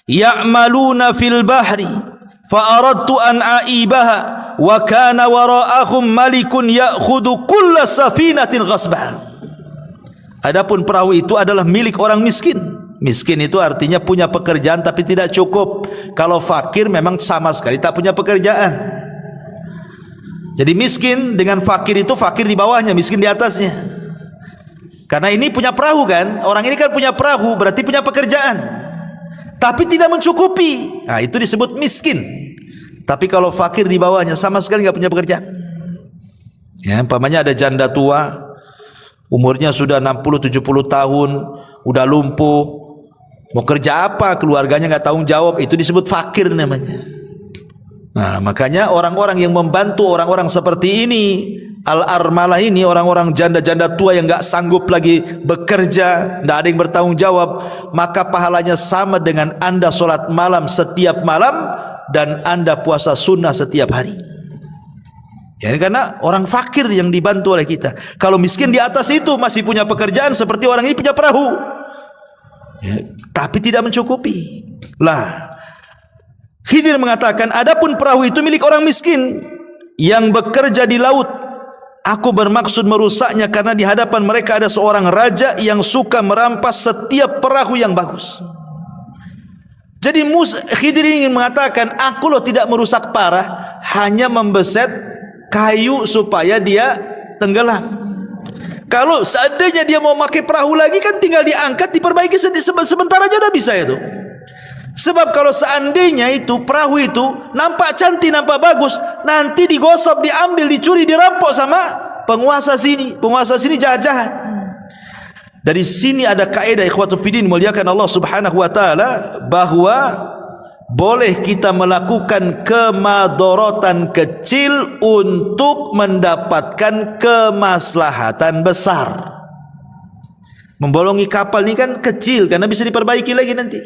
ya'maluna fil bahri fa aradtu an aibaha wa kana wara'ahum malikun ya'khudhu kulla safinatin ghasbah. Adapun perahu itu adalah milik orang miskin. Miskin itu artinya punya pekerjaan tapi tidak cukup. Kalau fakir memang sama sekali tak punya pekerjaan. Jadi miskin dengan fakir itu, fakir di bawahnya, miskin di atasnya. Karena ini punya perahu kan, orang ini kan punya perahu, berarti punya pekerjaan, tapi tidak mencukupi. Nah, itu disebut miskin. Tapi kalau fakir di bawahnya sama sekali nggak punya pekerjaan. Ya, umpamanya ada janda tua, umurnya sudah 60-70 tahun, udah lumpuh, mau kerja apa, keluarganya nggak tanggung jawab, itu disebut fakir namanya. Nah, makanya orang-orang yang membantu orang-orang seperti ini, al-armalah ini, orang-orang janda-janda tua yang enggak sanggup lagi bekerja, enggak ada yang bertanggung jawab, maka pahalanya sama dengan Anda sholat malam setiap malam dan Anda puasa sunnah setiap hari. Ya, karena orang fakir yang dibantu oleh kita. Kalau miskin di atas itu masih punya pekerjaan seperti orang ini punya perahu, ya, tapi tidak mencukupi. Lah, Khidir mengatakan, adapun perahu itu milik orang miskin yang bekerja di laut. Aku bermaksud merusaknya karena di hadapan mereka ada seorang raja yang suka merampas setiap perahu yang bagus. Jadi Khidir ingin mengatakan, aku loh tidak merusak parah, hanya membeset kayu supaya dia tenggelam. Kalau seandainya dia mau pakai perahu lagi kan tinggal diangkat, diperbaiki sebentar aja udah bisa itu. Sebab kalau seandainya itu perahu itu nampak cantik, nampak bagus, nanti digosok, diambil, dicuri, dirampok sama penguasa sini jahat-jahat. Dari sini ada kaidah ikhwatu fiddin muliakan Allah Subhanahu wa taala, bahwa boleh kita melakukan kemadaratan kecil untuk mendapatkan kemaslahatan besar. Membolongi kapal ini kan kecil karena bisa diperbaiki lagi nanti.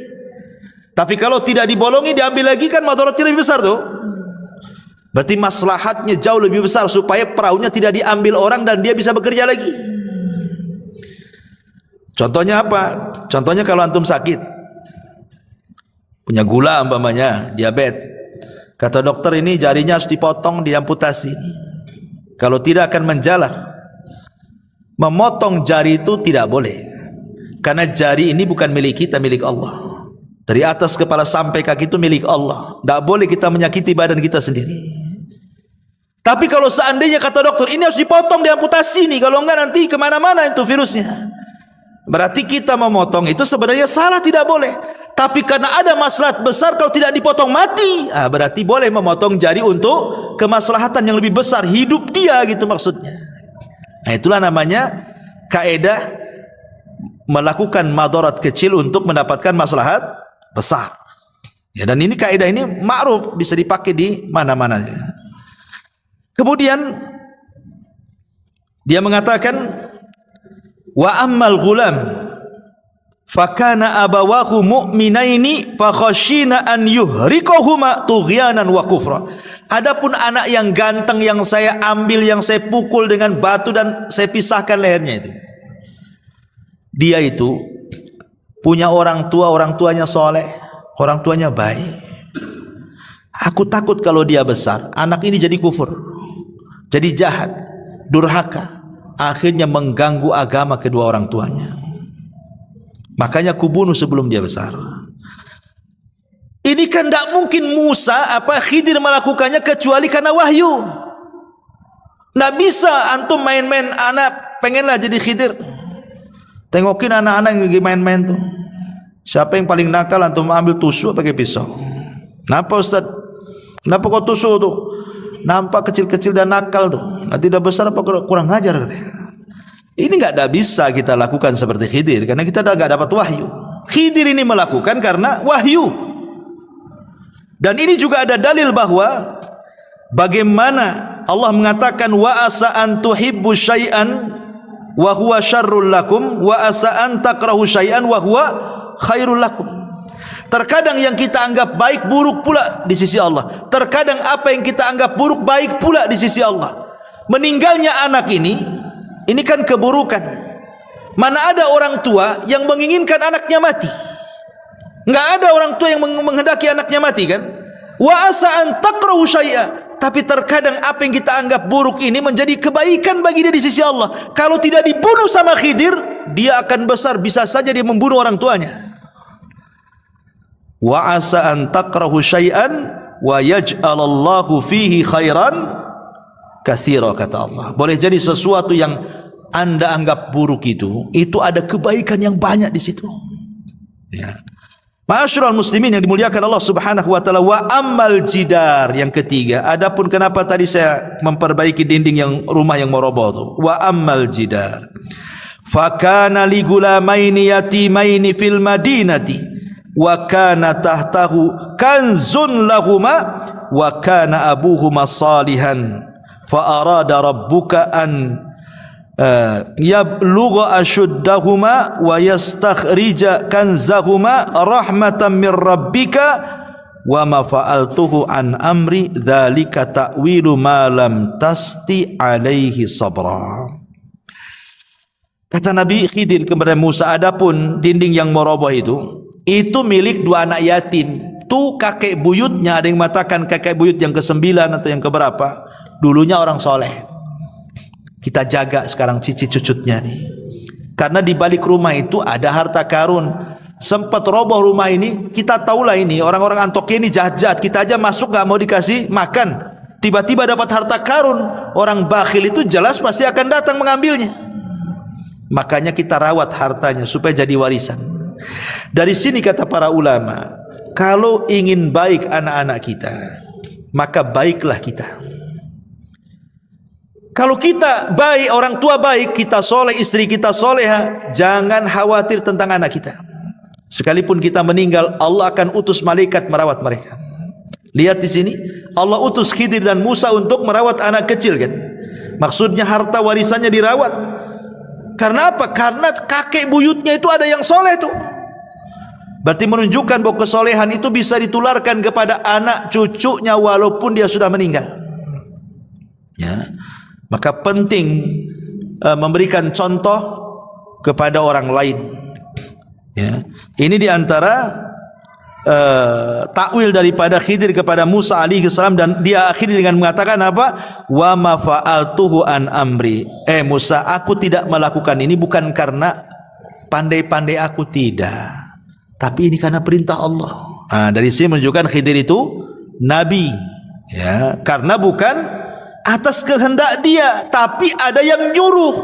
Tapi kalau tidak dibolongi, diambil lagi, kan madaratnya lebih besar tuh. Berarti maslahatnya jauh lebih besar supaya perahunya tidak diambil orang dan dia bisa bekerja lagi. Contohnya apa? Contohnya kalau antum sakit, punya gula umpamanya, diabetes. Kata dokter ini jarinya harus dipotong, diamputasi. Kalau tidak akan menjalar. Memotong jari itu tidak boleh. Karena jari ini bukan milik kita, milik Allah. Dari atas kepala sampai kaki itu milik Allah. Tidak boleh kita menyakiti badan kita sendiri. Tapi kalau seandainya kata dokter ini harus dipotong, diamputasi nih, kalau enggak nanti kemana-mana itu virusnya. Berarti kita memotong itu sebenarnya salah, tidak boleh. Tapi karena ada maslahat besar, kalau tidak dipotong mati, berarti boleh memotong jari untuk kemaslahatan yang lebih besar, hidup dia gitu maksudnya. Nah, itulah namanya kaidah melakukan madarat kecil untuk mendapatkan maslahat besar. Ya, dan ini kaidah ini ma'ruf, bisa dipakai di mana-mana. Kemudian dia mengatakan, wa ammal ghulam fakana abawahu mu'minaini fakhashina an yuhriqahuma tughyanan wa kufra. Adapun anak yang ganteng yang saya ambil, yang saya pukul dengan batu dan saya pisahkan lehernya itu, dia itu punya orang tuanya soleh, orang tuanya baik. Aku takut kalau dia besar, anak ini jadi kufur, jadi jahat, durhaka, akhirnya mengganggu agama kedua orang tuanya. Makanya kubunuh sebelum dia besar. Ini kan tidak mungkin Khidir melakukannya kecuali karena wahyu. Tidak bisa antum main-main, anak pengenlah jadi Khidir. Tengokin anak-anak yang lagi main-main tuh. Siapa yang paling nakal, antum ambil tusuk pakai pisau. Kenapa Ustaz? Kenapa kau tusuk tuh? Nampak kecil-kecil dan nakal tuh. Nanti udah besar apa kurang ajar katanya. Ini tidak bisa kita lakukan seperti Khidir karena kita tidak dapat wahyu. Khidir ini melakukan karena wahyu. Dan ini juga ada dalil bahwa bagaimana Allah mengatakan wa asa an tuhibbu syai'an wa huwa syarrul lakum wa asa an takrahu syai'an wa huwa khairul lakum. Terkadang yang kita anggap baik buruk pula di sisi Allah. Terkadang apa yang kita anggap buruk baik pula di sisi Allah. Meninggalnya anak ini kan keburukan. Mana ada orang tua yang menginginkan anaknya mati? Enggak ada orang tua yang menghendaki anaknya mati kan? Wa asa an takrahu syai'a. Tapi terkadang apa yang kita anggap buruk ini menjadi kebaikan bagi dia di sisi Allah. Kalau tidak dibunuh sama Khidir, dia akan besar, bisa saja dia membunuh orang tuanya. Wa asa an takrahu syai'an wa yaj'alallahu fihi khairan katsira, kata Allah. Boleh jadi sesuatu yang Anda anggap buruk itu ada kebaikan yang banyak di situ. Ya. Ma'asyiral muslimin yang dimuliakan Allah Subhanahu wa taala, wa ammal jidar, yang ketiga. Adapun kenapa tadi saya memperbaiki dinding yang rumah yang mau roboh itu. Wa ammal jidar. Fakana li gulamaini yatimaini fil madinati wa kana tahtahu kanzun lahuma wa kana abuhuma salihan fa arada rabbuka an yablugha ashuddahuma wa yastakhrija kanzahuma rahmatan min rabbika wa ma fa'altuhu an amri dzalika ta'wilu ma lam tasti alaihi sabra. Kata Nabi Khidir kepada Musa, adapun dinding yang mau roboh itu milik dua anak yatim. Tuh kakek buyutnya, ada yang mengatakan kakek buyut yang ke-9 atau yang keberapa, dulunya orang soleh. Kita jaga sekarang cicit cucutnya nih. Karena di balik rumah itu ada harta karun. Sempat roboh rumah ini, kita tahulah ini orang-orang Antokia ini jahat-jahat. Kita aja masuk gak mau dikasih makan, tiba-tiba dapat harta karun. Orang bakhil itu jelas pasti akan datang mengambilnya. Makanya kita rawat hartanya supaya jadi warisan. Dari sini kata para ulama, kalau ingin baik anak-anak kita, maka baiklah kita. Kalau kita baik, orang tua baik, kita soleh, istri kita soleha, jangan khawatir tentang anak kita. Sekalipun kita meninggal, Allah akan utus malaikat merawat mereka. Lihat di sini, Allah utus Khidir dan Musa untuk merawat anak kecil kan. Maksudnya harta warisannya dirawat. Karena apa? Karena kakek buyutnya itu ada yang soleh tuh. Berarti menunjukkan bahwa kesolehan itu bisa ditularkan kepada anak cucunya walaupun dia sudah meninggal. Ya. Maka penting memberikan contoh kepada orang lain. Ya. Ini diantara takwil daripada Khidir kepada Musa alaihi salam, dan dia akhiri dengan mengatakan apa? Wa ma fa'altuhu an amri. Musa, aku tidak melakukan ini bukan karena pandai-pandai aku, tidak. Tapi ini karena perintah Allah. Dari sini menunjukkan Khidir itu nabi. Ya, karena bukan atas kehendak dia, tapi ada yang nyuruh.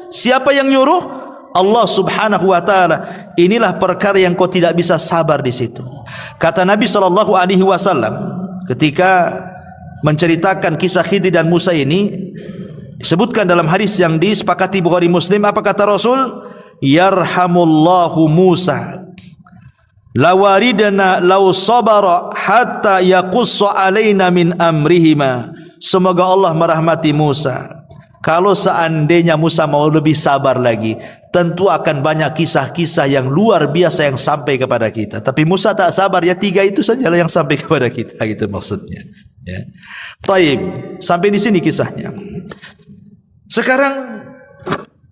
Siapa yang nyuruh? Allah subhanahu wa ta'ala. Inilah perkara yang kau tidak bisa sabar di situ. Kata Nabi SAW ketika menceritakan kisah Khidir dan Musa ini, disebutkan dalam hadis yang disepakati Bukhari Muslim. Apa kata Rasul? Yarhamullahu Musa lawaridana law sabara hatta yaqussa alaina min amrihima. Semoga Allah merahmati Musa. Kalau seandainya Musa mau lebih sabar lagi, tentu akan banyak kisah-kisah yang luar biasa yang sampai kepada kita. Tapi Musa tak sabar, ya 3 itu sajalah yang sampai kepada kita, gitu maksudnya. Ya. Taib, sampai di sini kisahnya. Sekarang,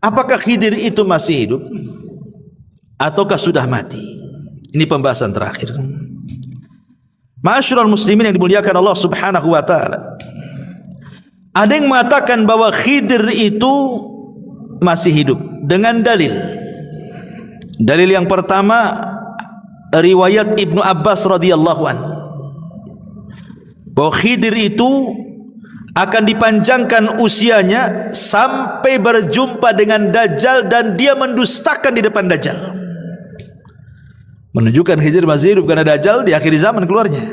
apakah Khidir itu masih hidup ataukah sudah mati? Ini pembahasan terakhir. Ma'asyiral muslimin yang dimuliakan Allah Subhanahu wa taala. Ada yang mengatakan bahwa Khidir itu masih hidup dengan dalil. Dalil yang pertama, riwayat Ibnu Abbas radhiyallahu anhu, bahwa Khidir itu akan dipanjangkan usianya sampai berjumpa dengan Dajjal dan dia mendustakan di depan Dajjal. Menunjukkan Khidir masih hidup karena Dajjal di akhir zaman keluarnya.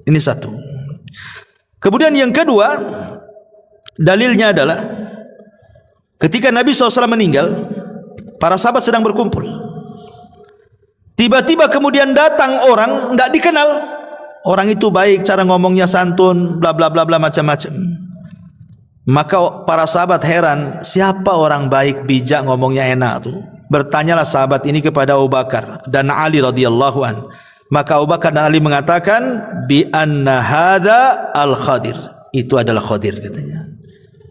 Ini satu. Kemudian yang kedua, dalilnya adalah ketika Nabi SAW meninggal, para sahabat sedang berkumpul. Tiba-tiba kemudian datang orang tidak dikenal. Orang itu baik, cara ngomongnya santun, bla bla bla bla macam-macam. Maka para sahabat heran, siapa orang baik, bijak, ngomongnya enak tuh? Bertanyalah sahabat ini kepada Abu Bakar dan Ali radhiyallahu an. Maka Abu Bakar dan Ali mengatakan, bi anna hadza al-Khadir. Itu adalah Khadir katanya.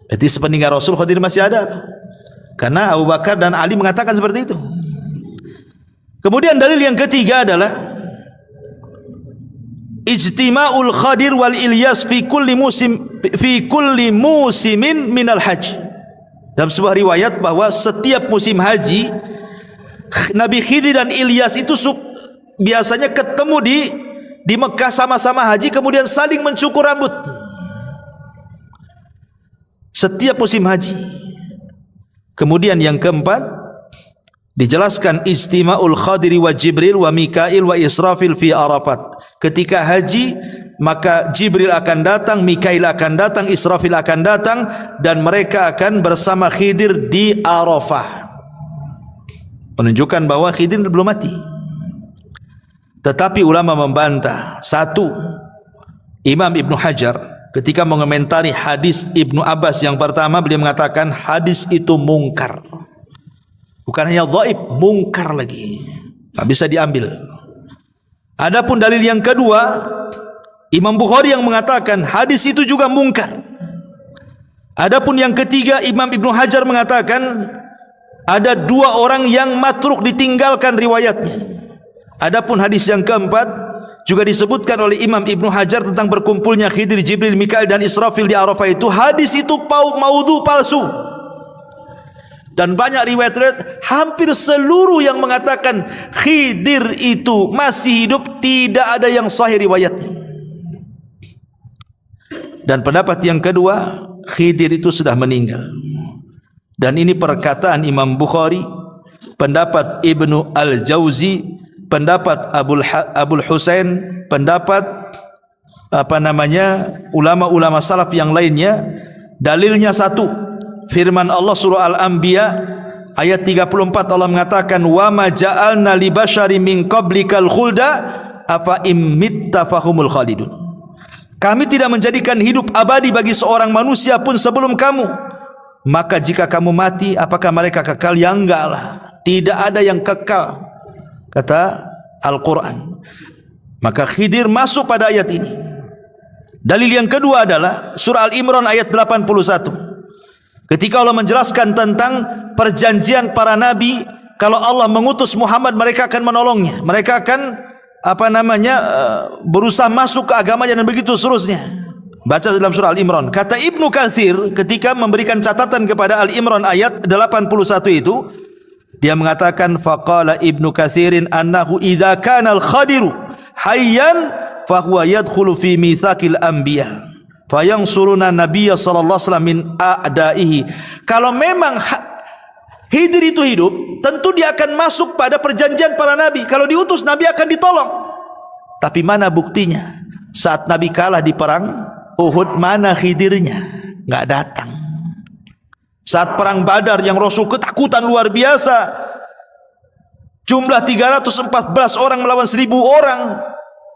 Berarti sepeninggal Rasul Khadir masih ada tuh. Karena Abu Bakar dan Ali mengatakan seperti itu. Kemudian dalil yang ketiga adalah ijtima'ul Khadir wal Ilyas fi kulli musimin minal haji. Dalam sebuah riwayat bahwa setiap musim haji Nabi Khidir dan Ilyas itu biasanya ketemu di Mekah sama-sama haji, kemudian saling mencukur rambut. Setiap musim haji. Kemudian yang keempat dijelaskan ijtima'ul Khadiri wa Jibril wa Mikail wa Israfil fi Arafat. Ketika haji maka Jibril akan datang, Mikail akan datang, Israfil akan datang, dan mereka akan bersama Khidir di Arafah. Menunjukkan bahwa Khidir belum mati. Tetapi ulama membantah. Satu, Imam Ibnu Hajar ketika mengomentari hadis Ibnu Abbas yang pertama, beliau mengatakan hadis itu mungkar. Bukan hanya dhaif, mungkar lagi, tak bisa diambil. Adapun dalil yang kedua, Imam Bukhari yang mengatakan hadis itu juga mungkar. Adapun yang ketiga, Imam Ibnu Hajar mengatakan ada 2 orang yang matruk, ditinggalkan riwayatnya. Adapun hadis yang keempat juga disebutkan oleh Imam Ibnu Hajar tentang berkumpulnya Khidir, Jibril, Mikail dan Israfil di Arafah itu. Hadis itu maudhu, palsu. Dan banyak riwayat-riwayat hampir seluruh yang mengatakan Khidir itu masih hidup, tidak ada yang sahih riwayatnya. Dan pendapat yang kedua, Khidir itu sudah meninggal. Dan ini perkataan Imam Bukhari, pendapat Ibnu Al-Jauzi, pendapat Abul Husain, pendapat ulama-ulama salaf yang lainnya, Dalilnya satu, firman Allah surah Al-Anbiya ayat 34, Allah mengatakan, wa ma ja'alna li basyari min qablikal khulda afa immitta fahumul khalidun. Kami tidak menjadikan hidup abadi bagi seorang manusia pun sebelum kamu, maka jika kamu mati apakah mereka kekal? Ya enggak lah, tidak ada yang kekal, kata Al-Quran. Maka Khidir masuk pada ayat ini. Dalil yang kedua adalah surah Al-Imran ayat 81. Ketika Allah menjelaskan tentang perjanjian para nabi, kalau Allah mengutus Muhammad, mereka akan menolongnya, mereka akan berusaha masuk ke agamanya dan begitu seterusnya. Baca dalam surah Al-Imran. Kata Ibnu Katsir ketika memberikan catatan kepada Al-Imran ayat 81 itu, dia mengatakan faqala Ibnu Katsirin annahu idza kana al-Khadiru hayyan fahuwa yadkhulu fi mitsaqil anbiya fayansuruna nabiyya sallallahu alaihi wasallam min a'daihi. Kalau memang Khidir itu hidup, tentu dia akan masuk pada perjanjian para nabi. Kalau diutus, nabi akan ditolong. Tapi mana buktinya? Saat nabi kalah di perang Uhud, mana Khidirnya? Enggak datang. Saat perang Badar yang Rasul ketakutan luar biasa, jumlah 314 orang melawan 1000 orang,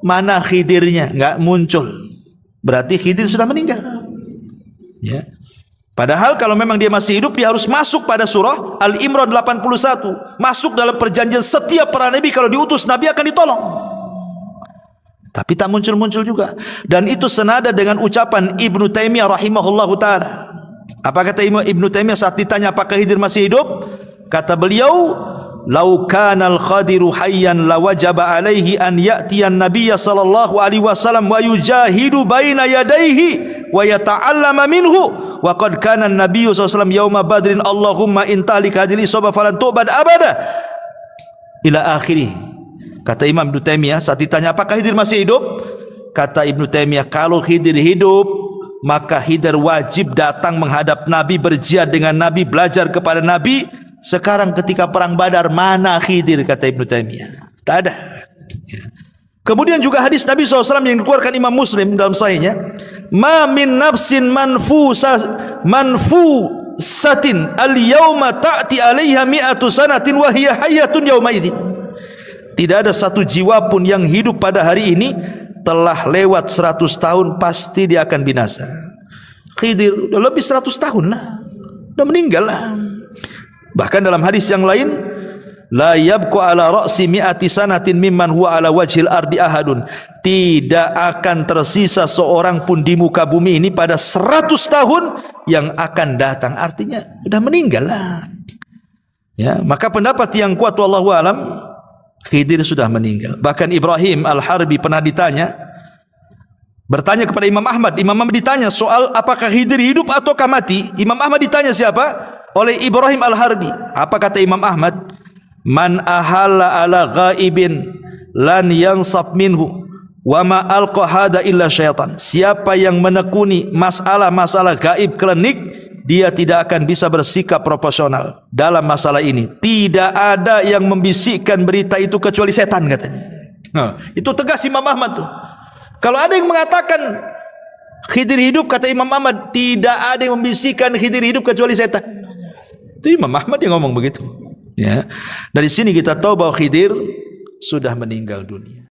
mana Khidirnya? Enggak muncul. Berarti Khidir sudah meninggal. Ya. Padahal kalau memang dia masih hidup, dia harus masuk pada surah Al-Imran 81, masuk dalam perjanjian setiap para nabi. Kalau diutus, nabi akan ditolong. Tapi tak muncul-muncul juga. Dan itu senada dengan ucapan Ibnu Taimiyah rahimahullahu ta'ala. Apa kata Ibnu Taimiyah saat ditanya apakah Khidir masih hidup? Kata beliau, lau kana al-Khadiru hayyan lawajaba alaihi an ya'tiyan nabiyya sallallahu alaihi wasallam wa yujahidu baina yadayhi wa yata'allama minhu. Wa qad kana an-nabiyyu sallallahu alaihi wasallam yauma badrin Allahumma intalik hadhihi sabab falan tu'bad abada ila akhirih. Kata Imam Ibnu Taimiyah saat ditanya apakah Khidir masih hidup, kata Ibnu Taimiyah, kalau Khidir hidup maka Khidir wajib datang menghadap Nabi, berjihad dengan Nabi, belajar kepada Nabi. Sekarang ketika perang Badar, mana Khidir? Kata Ibnu Taimiyah, tak ada. Kemudian juga hadis Nabi SAW yang dikeluarkan Imam Muslim dalam sahihnya, ma min nafsin manfusatin al-yawma ta'ti 'alaiha mi'atu sanatin wa hiya hayyatun yawma idzin. Tidak ada satu jiwa pun yang hidup pada hari ini telah lewat 100 tahun pasti dia akan binasa. Khidir udah lebih 100 tahun lah, udah meninggal lah. Bahkan dalam hadis yang lain, la yabqa ala ra'si mi'ati sanatin mimman huwa ala wajhil ardi ahadun. Tidak akan tersisa seorang pun di muka bumi ini pada 100 tahun yang akan datang. Artinya sudah meninggal lah. Ya, maka pendapat yang kuat wallahu alam, Khidir sudah meninggal. Bahkan Ibrahim Al-Harbi pernah bertanya kepada Imam Ahmad. Imam Ahmad ditanya soal apakah Khidir hidup ataukah mati. Imam Ahmad ditanya siapa? Oleh Ibrahim Al-Harbi. Apa kata Imam Ahmad? Man ahalla ala ghaibin lan yansab minhu wa ma alqa hada illa syaitan. Siapa yang menekuni masalah-masalah gaib klinik, dia tidak akan bisa bersikap proporsional dalam masalah ini. Tidak ada yang membisikkan berita itu kecuali setan, katanya. Nah, itu tegas Imam Ahmad tuh. Kalau ada yang mengatakan Khidir hidup, kata Imam Ahmad, tidak ada yang membisikkan Khidir hidup kecuali setan. Itu Imam Ahmad yang ngomong begitu. Ya. Dari sini kita tahu bahwa Khidir sudah meninggal dunia.